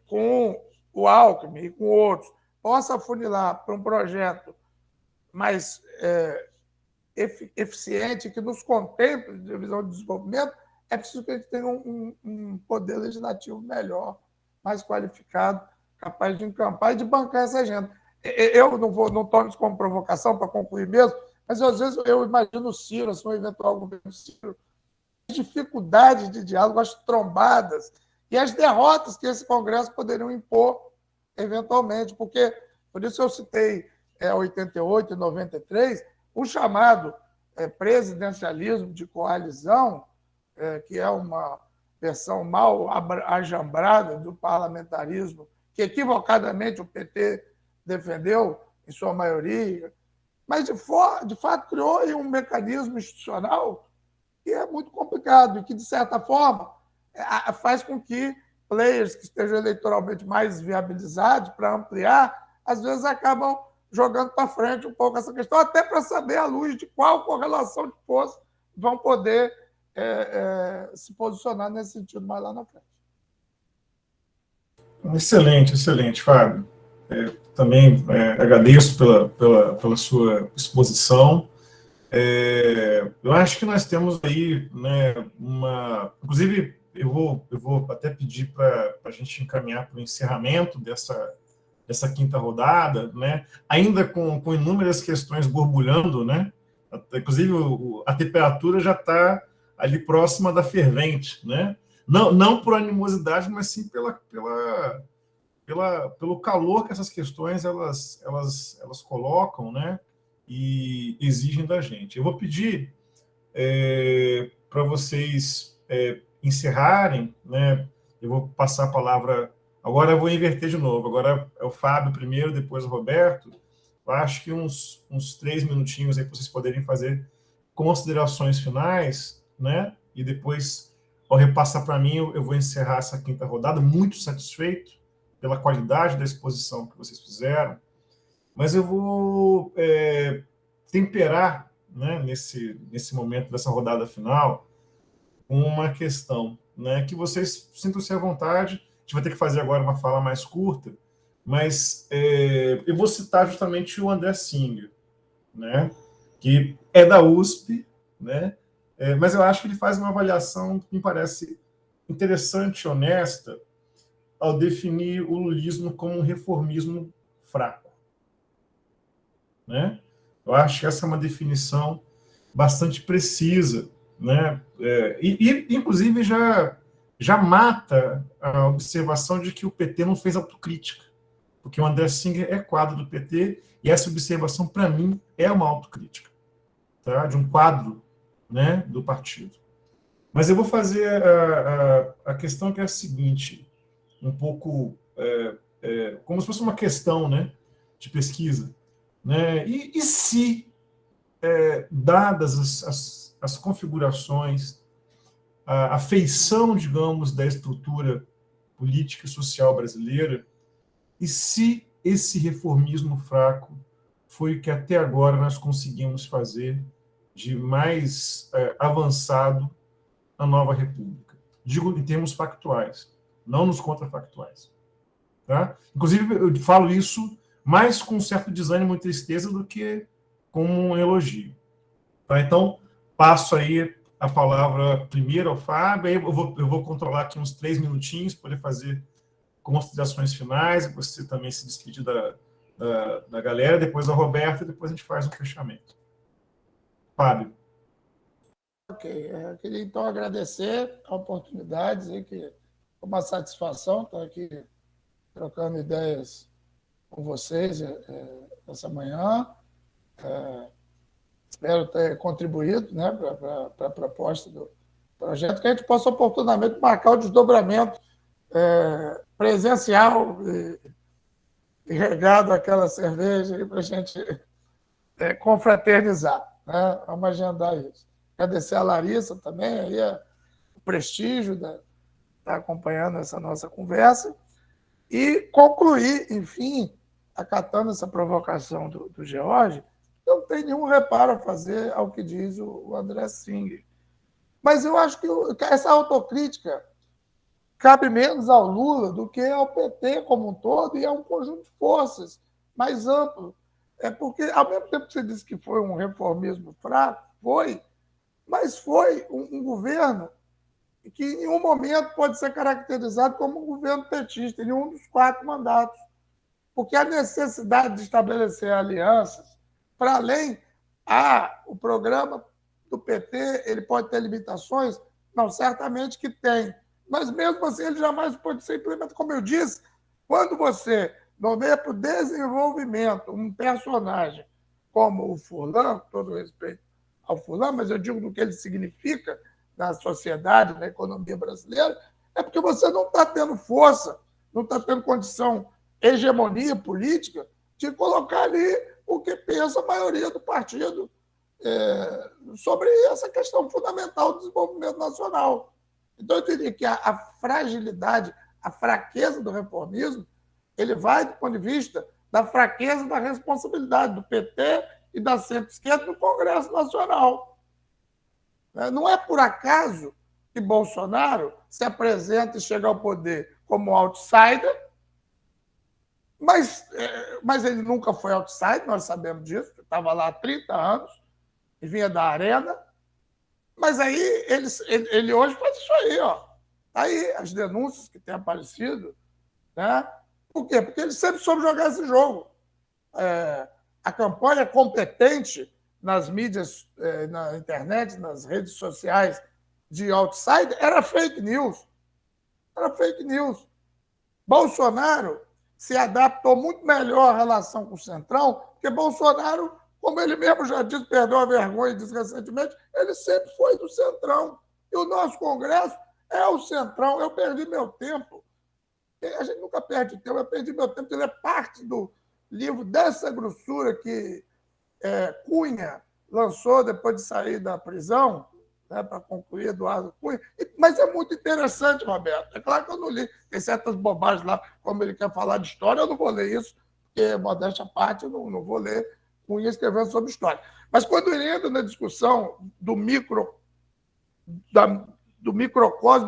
com o Alckmin e com outros, possa afunilar para um projeto mais eficiente, que nos contemple de visão de desenvolvimento, é preciso que a gente tenha um poder legislativo melhor, mais qualificado, capaz de encampar e de bancar essa agenda. Eu não tomo isso como provocação para concluir mesmo, mas às vezes eu imagino o Ciro, assim, um eventual governo Ciro, as dificuldades de diálogo, as trombadas e as derrotas que esse Congresso poderiam impor eventualmente, porque, por isso eu citei 88 e 93, o chamado presidencialismo de coalizão, que é uma versão mal ajambrada do parlamentarismo, que equivocadamente o PT defendeu, em sua maioria, mas, de fato, criou um mecanismo institucional que é muito complicado e que, de certa forma, faz com que players que estejam eleitoralmente mais viabilizados para ampliar, às vezes acabam jogando para frente um pouco essa questão, até para saber, à luz de qual correlação de força vão poder se posicionar nesse sentido mais lá na frente. Excelente, excelente, Fábio. Também agradeço pela sua exposição. Eu acho que nós temos aí, né, inclusive, eu vou até pedir para a gente encaminhar para o encerramento dessa quinta rodada, né, ainda com inúmeras questões borbulhando, né, inclusive a temperatura já está ali próxima da fervente, né, não por animosidade, mas sim pelo calor que essas questões elas colocam, né, e exigem da gente. Eu vou pedir para vocês encerrarem, né, eu vou passar a palavra, agora eu vou inverter de novo, agora é o Fábio primeiro, depois o Roberto. Eu acho que uns 3 minutinhos aí para vocês poderem fazer considerações finais, né, e depois, ao repassar para mim, eu vou encerrar essa quinta rodada, muito satisfeito pela qualidade da exposição que vocês fizeram, mas eu vou temperar, né, nesse momento dessa rodada final, uma questão, né, que vocês sintam-se à vontade. A gente vai ter que fazer agora uma fala mais curta, mas eu vou citar justamente o André Singer, né, que é da USP, né, mas eu acho que ele faz uma avaliação que me parece interessante e honesta ao definir o lulismo como um reformismo fraco, né? Eu acho que essa é uma definição bastante precisa, né? Inclusive, já mata a observação de que o PT não fez autocrítica, porque o André Singer é quadro do PT, e essa observação, para mim, é uma autocrítica, tá? De um quadro, né, do partido. Mas eu vou fazer a questão que é a seguinte, um pouco como se fosse uma questão, né, de pesquisa, né? E se, dadas as configurações, a feição, digamos, da estrutura política e social brasileira, e se esse reformismo fraco foi o que até agora nós conseguimos fazer de mais avançado na nova república? Digo em termos factuais, não nos contrafactuais. Tá? Inclusive, eu falo isso mais com um certo desânimo e tristeza do que como um elogio. Tá? Então, passo aí a palavra primeiro ao Fábio, aí eu vou controlar aqui uns 3 minutinhos, poder fazer considerações finais, você também se despedir da galera, depois ao Roberto, e depois a gente faz um fechamento. Fábio. Ok, eu queria então agradecer a oportunidade, dizer que é uma satisfação estar aqui trocando ideias com vocês essa manhã. Espero ter contribuído, né, para a proposta do projeto, que a gente possa oportunamente marcar o desdobramento presencial e regado àquela cerveja para a gente confraternizar, né? Vamos agendar isso. Agradecer a Larissa também, aí o prestígio de estar acompanhando essa nossa conversa e concluir, enfim, acatando essa provocação do George. Não tem nenhum reparo a fazer ao que diz o André Singer. Mas eu acho que essa autocrítica cabe menos ao Lula do que ao PT como um todo, e é um conjunto de forças mais amplo. É porque, ao mesmo tempo que você disse que foi um reformismo fraco, mas foi um governo que em nenhum momento pode ser caracterizado como um governo petista, em nenhum dos 4 mandatos. Porque a necessidade de estabelecer alianças, para além, o programa do PT, ele pode ter limitações? Não, certamente que tem. Mas, mesmo assim, ele jamais pode ser implementado. Como eu disse, quando você nomeia para o desenvolvimento um personagem como o Furlan, com todo respeito ao Furlan, mas eu digo do que ele significa na sociedade, na economia brasileira, é porque você não está tendo força, não está tendo condição, hegemonia política, de colocar ali o que pensa a maioria do partido sobre essa questão fundamental do desenvolvimento nacional. Então, eu diria que a fragilidade, a fraqueza do reformismo, ele vai do ponto de vista da fraqueza da responsabilidade do PT e da centro-esquerda no Congresso Nacional. Não é por acaso que Bolsonaro se apresenta e chega ao poder como outsider, mas ele nunca foi outsider, nós sabemos disso, estava lá há 30 anos, e vinha da arena, mas aí ele hoje faz isso aí, ó. Tá aí as denúncias que têm aparecido, né? Por quê? Porque ele sempre soube jogar esse jogo. A campanha competente nas mídias, na internet, nas redes sociais de outsider era fake news. Era fake news. Bolsonaro se adaptou muito melhor à relação com o Centrão, porque Bolsonaro, como ele mesmo já disse, perdeu a vergonha e disse recentemente, ele sempre foi do Centrão. E o nosso Congresso é o Centrão. Eu perdi meu tempo. A gente nunca perde tempo. Eu perdi meu tempo. Ele é parte do livro dessa grossura que Cunha lançou depois de sair da prisão, né, para concluir, Eduardo Cunha. Mas é muito interessante, Roberto. É claro que eu não li. Tem certas bobagens lá, como ele quer falar de história, eu não vou ler isso, porque, modéstia à parte, eu não vou ler Cunha escrevendo sobre história. Mas quando ele entra na discussão do microcosmo,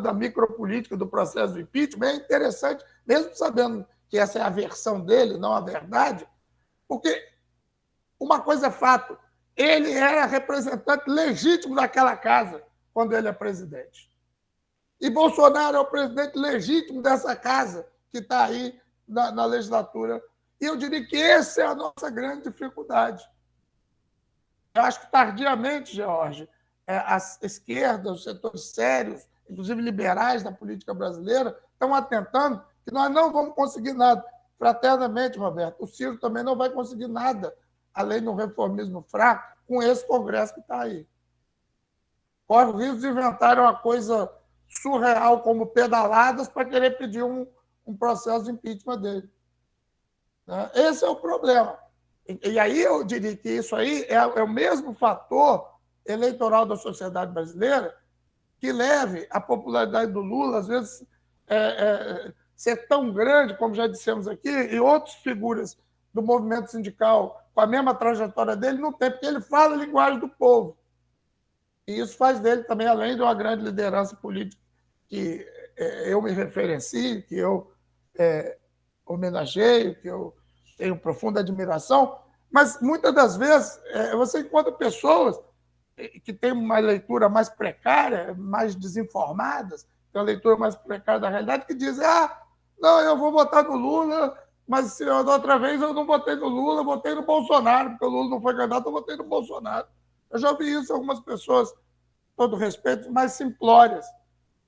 da micropolítica, do processo do impeachment, é interessante, mesmo sabendo que essa é a versão dele, não a verdade, porque uma coisa é fato, ele era representante legítimo daquela casa quando ele é presidente. E Bolsonaro é o presidente legítimo dessa casa que está aí na legislatura. E eu diria que essa é a nossa grande dificuldade. Eu acho que tardiamente, George, as esquerdas, os setores sérios, inclusive liberais da política brasileira, estão atentando que nós não vamos conseguir nada. Fraternamente, Roberto, o Ciro também não vai conseguir nada, além de um reformismo fraco, com esse Congresso que está aí. Corre o risco de inventarem uma coisa surreal como pedaladas para querer pedir um processo de impeachment dele. Esse é o problema. E aí eu diria que isso aí é o mesmo fator eleitoral da sociedade brasileira que leve a popularidade do Lula, às vezes, ser tão grande, como já dissemos aqui, e outras figuras do movimento sindical com a mesma trajetória dele não tem, porque ele fala a linguagem do povo. E isso faz dele também, além de uma grande liderança política que eu me referencio, que eu homenageio, que eu tenho profunda admiração, mas muitas das vezes você encontra pessoas que têm uma leitura mais precária, mais desinformadas, tem uma leitura mais precária da realidade, que dizem: não, eu vou votar no Lula, mas se da outra vez eu não votei no Lula, eu votei no Bolsonaro, porque o Lula não foi candidato, eu votei no Bolsonaro. Eu já ouvi isso de algumas pessoas, todo respeito, mais simplórias.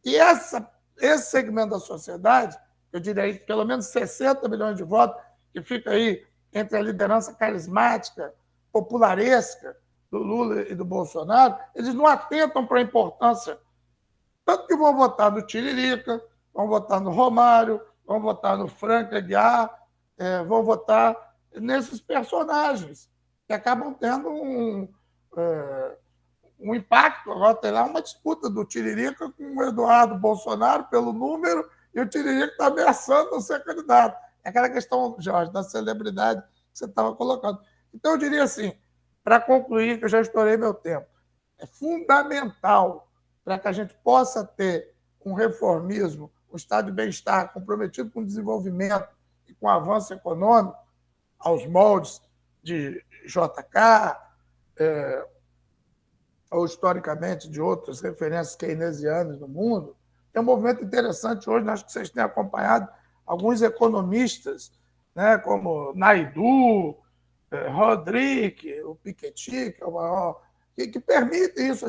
E esse segmento da sociedade, eu diria aí, pelo menos 60 milhões de votos, que fica aí entre a liderança carismática, popularesca do Lula e do Bolsonaro, eles não atentam para a importância. Tanto que vão votar no Tiririca, vão votar no Romário, vão votar no Frank Aguiar, vão votar nesses personagens, que acabam tendo um impacto. Agora tem lá uma disputa do Tiririca com o Eduardo Bolsonaro pelo número, e o Tiririca está ameaçando não ser candidato. É aquela questão, Jorge, da celebridade que você estava colocando. Então, eu diria assim, para concluir, que eu já estourei meu tempo, é fundamental para que a gente possa ter um reformismo um estado de bem-estar comprometido com o desenvolvimento e com o avanço econômico, aos moldes de JK, ou historicamente de outras referências keynesianas no mundo. É um movimento interessante hoje, acho que vocês têm acompanhado alguns economistas, né, como Naidu, Rodrigue, o Piketty, que é o maior, que permitem isso.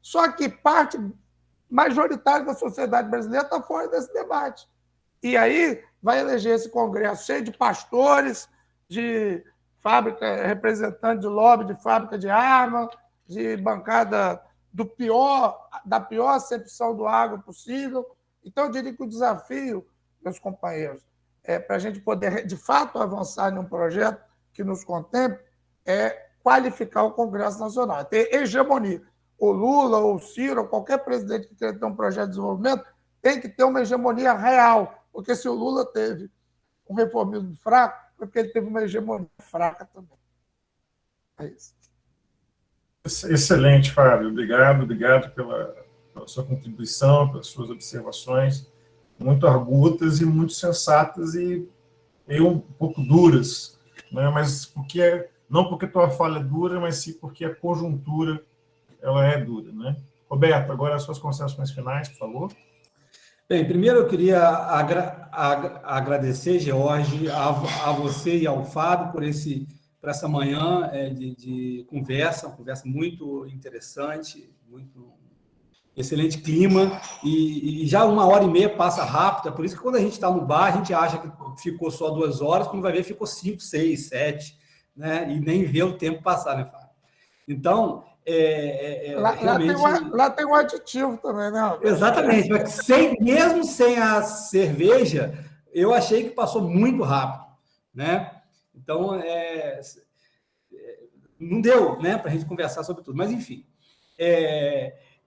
Só que parte majoritária da sociedade brasileira está fora desse debate. E aí vai eleger esse Congresso cheio de pastores, de fábrica, representante de lobby de fábrica de arma, de bancada da pior acepção do agro possível. Então, eu diria que o desafio, meus companheiros, para a gente poder, de fato, avançar em um projeto que nos contemple, é qualificar o Congresso Nacional, ter hegemonia. O Lula, ou o Ciro, ou qualquer presidente que queira ter um projeto de desenvolvimento, tem que ter uma hegemonia real, porque se o Lula teve um reformismo fraco, foi porque ele teve uma hegemonia fraca também. É isso. Excelente, Fábio. Obrigado pela sua contribuição, pelas suas observações, muito argutas e muito sensatas e meio um pouco duras, né? Mas não porque a tua fala é dura, mas sim porque a conjuntura ela é dura, né? Roberto, agora as suas considerações finais, por favor. Bem, primeiro eu queria agradecer, George, a você e ao Fábio por essa manhã de conversa, uma conversa muito interessante, muito excelente clima, e já 1h30 passa rápido, é por isso que quando a gente está no bar, a gente acha que ficou só 2 horas, quando vai ver ficou 5, 6, 7, né? E nem vê o tempo passar, né, Fábio? Então, realmente... lá tem um aditivo também, né? Exatamente, mas mesmo sem a cerveja, eu achei que passou muito rápido, né? Então, não deu, né, para a gente conversar sobre tudo. Mas, enfim,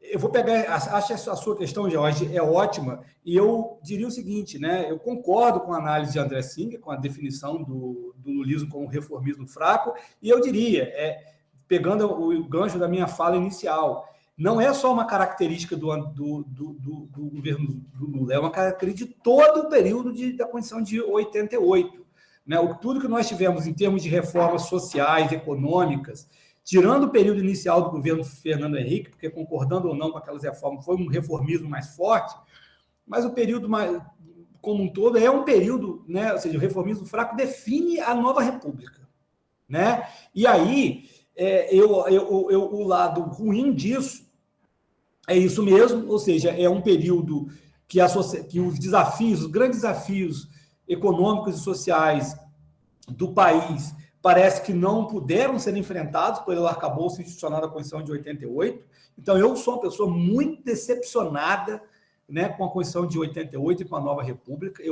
eu vou pegar... Acho que a sua questão, Jorge, é ótima, e eu diria o seguinte, né? Eu concordo com a análise de André Singer, com a definição do lulismo como reformismo fraco, e eu diria, pegando o gancho da minha fala inicial, não é só uma característica do governo do Lula, é uma característica de todo o período da Constituição de 88. Né? Tudo que nós tivemos em termos de reformas sociais, econômicas, tirando o período inicial do governo Fernando Henrique, porque concordando ou não com aquelas reformas, foi um reformismo mais forte, mas o período como um todo é um período, né? Ou seja, o reformismo fraco define a nova república. Né? E aí, o lado ruim disso é isso mesmo, ou seja, é um período que os desafios, os grandes desafios econômicos e sociais do país parece que não puderam ser enfrentados pelo arcabouço institucional da Constituição de 88. Então, eu sou uma pessoa muito decepcionada, né, com a Constituição de 88 e com a nova República.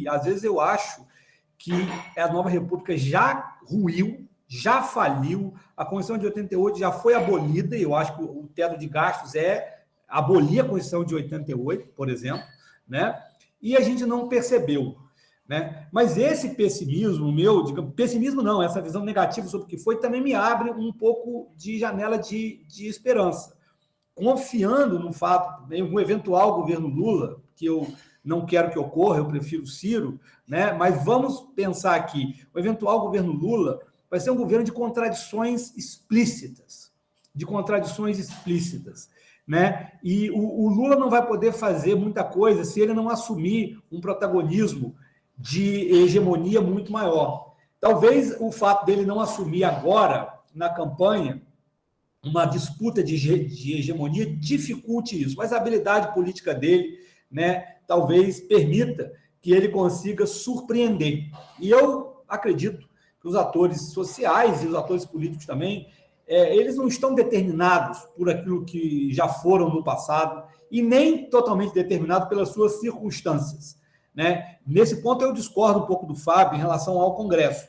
Às vezes eu acho que a nova República já ruiu, já faliu, a Constituição de 88 já foi abolida, e eu acho que o teto de gastos abolir a Constituição de 88, por exemplo, né? E a gente não percebeu, né? Mas esse pessimismo meu, pessimismo não, essa visão negativa sobre o que foi, também me abre um pouco de janela de esperança, confiando no fato, em um eventual governo Lula, que eu não quero que ocorra, eu prefiro o Ciro, né? Mas vamos pensar aqui, o eventual governo Lula vai ser um governo de contradições explícitas, né? E o Lula não vai poder fazer muita coisa se ele não assumir um protagonismo de hegemonia muito maior. Talvez o fato dele não assumir agora, na campanha, uma disputa de hegemonia dificulte isso, mas a habilidade política dele, né, talvez permita que ele consiga surpreender. E eu acredito que os atores sociais e os atores políticos também, eles não estão determinados por aquilo que já foram no passado e nem totalmente determinados pelas suas circunstâncias, né? Nesse ponto, eu discordo um pouco do Fábio em relação ao Congresso.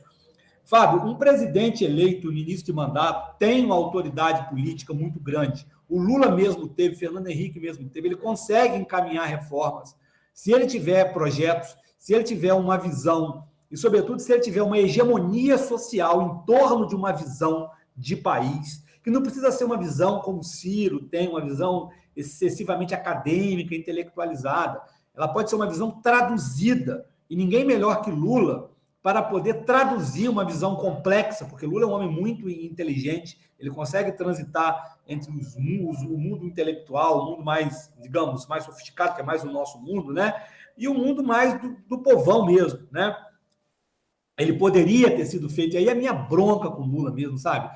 Fábio, um presidente eleito no início de mandato tem uma autoridade política muito grande. O Lula mesmo teve, Fernando Henrique mesmo teve, ele consegue encaminhar reformas. Se ele tiver projetos, se ele tiver uma visão, e, sobretudo, se ele tiver uma hegemonia social em torno de uma visão de país, que não precisa ser uma visão como o Ciro tem, uma visão excessivamente acadêmica, intelectualizada. ela pode ser uma visão traduzida, e ninguém melhor que Lula para poder traduzir uma visão complexa, porque Lula é um homem muito inteligente, ele consegue transitar entre o mundo intelectual, o mundo mais, digamos, mais sofisticado, que é mais o nosso mundo, né? E o mundo mais do povão mesmo, né? Ele poderia ter sido feito, e aí a minha bronca com Lula mesmo, sabe?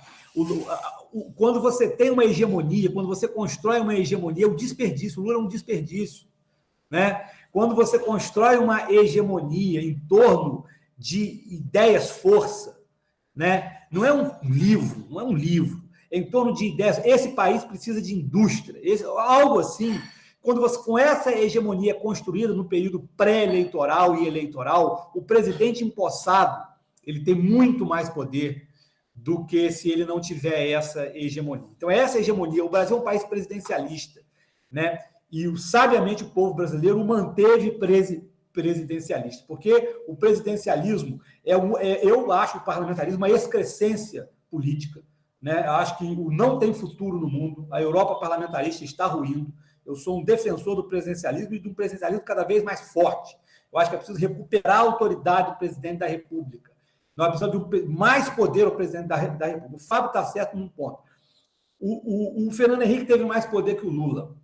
Quando você tem uma hegemonia, quando você constrói uma hegemonia, o desperdício, o Lula é um desperdício, né? Quando você constrói uma hegemonia em torno de ideias-força, né? Não é um livro, em torno de ideias. Esse país precisa de indústria, algo assim. Quando você, com essa hegemonia construída no período pré-eleitoral e eleitoral, o presidente empossado, ele tem muito mais poder do que se ele não tiver essa hegemonia. Então, essa hegemonia, o Brasil é um país presidencialista, né? E, sabiamente, o povo brasileiro o manteve presidencialista, porque o presidencialismo, eu acho o parlamentarismo uma excrescência política, né? Eu acho que não tem futuro no mundo, a Europa parlamentarista está ruindo. Eu sou um defensor do presidencialismo e de um presidencialismo cada vez mais forte. Eu acho que é preciso recuperar a autoridade do presidente da República. Nós precisamos de mais poder ao presidente da República. O Fábio está certo num ponto. O Fernando Henrique teve mais poder que o Lula.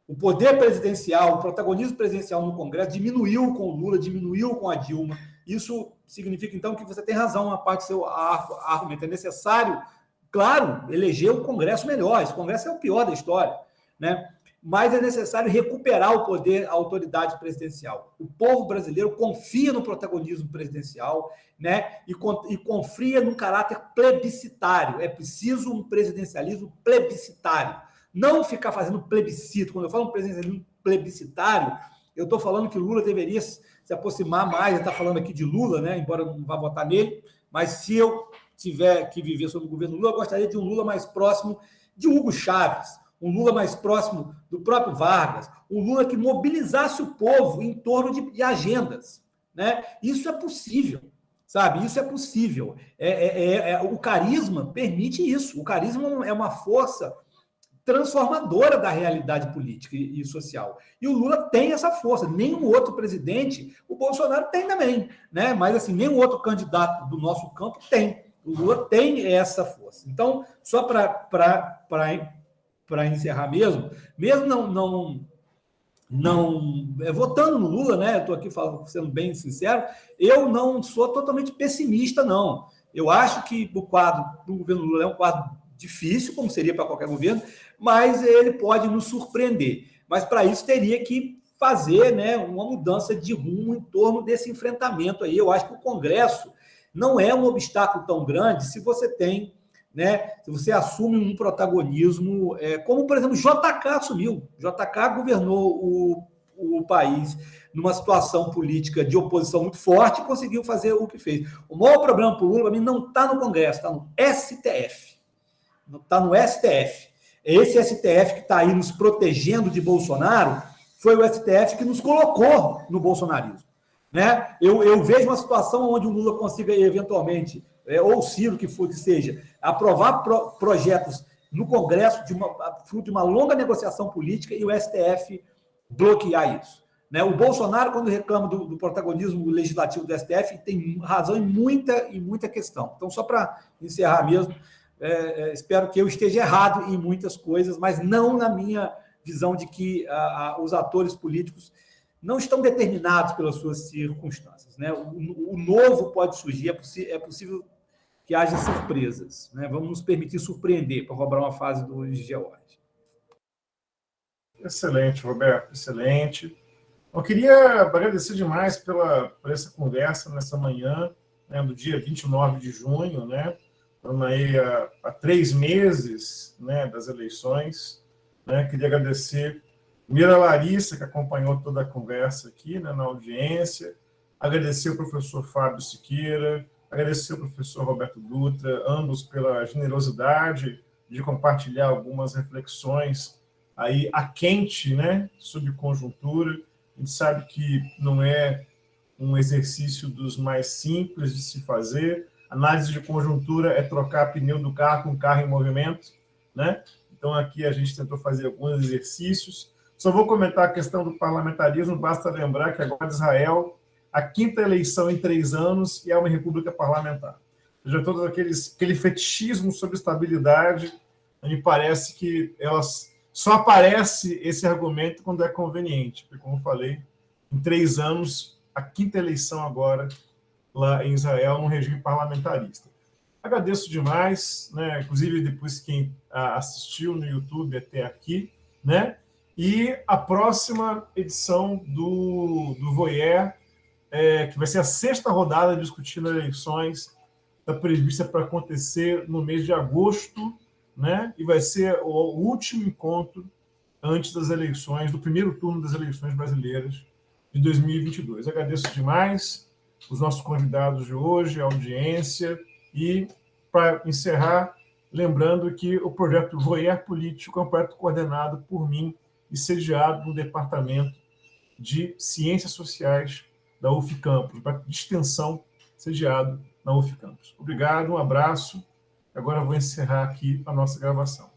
O poder presidencial, o protagonismo presidencial no Congresso diminuiu com o Lula, diminuiu com a Dilma. Isso significa, então, que você tem razão na parte do seu argumento. É necessário, claro, eleger um Congresso melhor. Esse Congresso é o pior da história, né? Mas é necessário recuperar o poder, a autoridade presidencial. O povo brasileiro confia no protagonismo presidencial, né? E confia no caráter plebiscitário. É preciso um presidencialismo plebiscitário. Não ficar fazendo plebiscito. Quando eu falo um presidencialismo plebiscitário, eu estou falando que Lula deveria se aproximar mais. Ele está falando aqui de Lula, né? Embora eu não vá votar nele, mas se eu tiver que viver sob o governo Lula, eu gostaria de um Lula mais próximo de Hugo Chávez, um Lula mais próximo do próprio Vargas, um Lula que mobilizasse o povo em torno de agendas, né? Isso é possível, sabe? Isso é possível. O carisma permite isso. O carisma é uma força transformadora da realidade política e social. E o Lula tem essa força. Nenhum outro presidente, o Bolsonaro tem também, né? Mas assim, nenhum outro candidato do nosso campo tem. O Lula tem essa força. Então, só para encerrar mesmo votando no Lula, né? Estou aqui sendo bem sincero, eu não sou totalmente pessimista, não. Eu acho que o quadro do governo Lula é um quadro difícil, como seria para qualquer governo, mas ele pode nos surpreender. Mas para isso teria que fazer, né, uma mudança de rumo em torno desse enfrentamento aí. Eu acho que o Congresso não é um obstáculo tão grande se você tem, né, se você assume um protagonismo, como, por exemplo, JK assumiu. JK governou o país numa situação política de oposição muito forte e conseguiu fazer o que fez. O maior problema para o Lula, para mim, não está no Congresso, está no STF. Está no STF. Esse STF que está aí nos protegendo de Bolsonaro foi o STF que nos colocou no bolsonarismo, né? Eu vejo uma situação onde o Lula consiga eventualmente, ou o Ciro, que seja, aprovar projetos no Congresso fruto de uma longa negociação política e o STF bloquear isso, né? O Bolsonaro, quando reclama do protagonismo legislativo do STF, tem razão em muita questão. Então, só para encerrar mesmo, espero que eu esteja errado em muitas coisas, mas não na minha visão de que os atores políticos não estão determinados pelas suas circunstâncias, né? O novo pode surgir, é possível que haja surpresas, né? Vamos nos permitir surpreender, para roubar uma fase do George. Excelente, Roberto, excelente. Eu queria agradecer demais por essa conversa nessa manhã, né, do dia 29 de junho, né? Estamos aí há 3 meses, né, das eleições, né? Queria agradecer primeiro a Larissa, que acompanhou toda a conversa aqui, né, na audiência, agradecer ao professor Fábio Siqueira, agradecer ao professor Roberto Dutra, ambos pela generosidade de compartilhar algumas reflexões aí a quente, né, sobre conjuntura. A gente sabe que não é um exercício dos mais simples de se fazer. Análise de conjuntura é trocar pneu do carro com carro em movimento, né? Então, aqui a gente tentou fazer alguns exercícios. Só vou comentar a questão do parlamentarismo, basta lembrar que agora Israel, a 5ª eleição em 3 anos, e é uma república parlamentar. Ou seja, todo aquele fetichismo sobre estabilidade, me parece que só aparece esse argumento quando é conveniente, porque, como eu falei, em 3 anos, a 5ª eleição agora, lá em Israel, num regime parlamentarista. Agradeço demais, né? Inclusive depois quem assistiu no YouTube até aqui, né? E a próxima edição do Voyeur, que vai ser a 6ª rodada discutindo eleições, está prevista para acontecer no mês de agosto, né? E vai ser o último encontro antes das eleições, do primeiro turno das eleições brasileiras de 2022. Agradeço demais os nossos convidados de hoje, a audiência, e, para encerrar, lembrando que o projeto Voyeur Político é um projeto coordenado por mim e sediado no Departamento de Ciências Sociais da UFCampus, para extensão sediado na UFCampus. Obrigado, um abraço. Agora vou encerrar aqui a nossa gravação.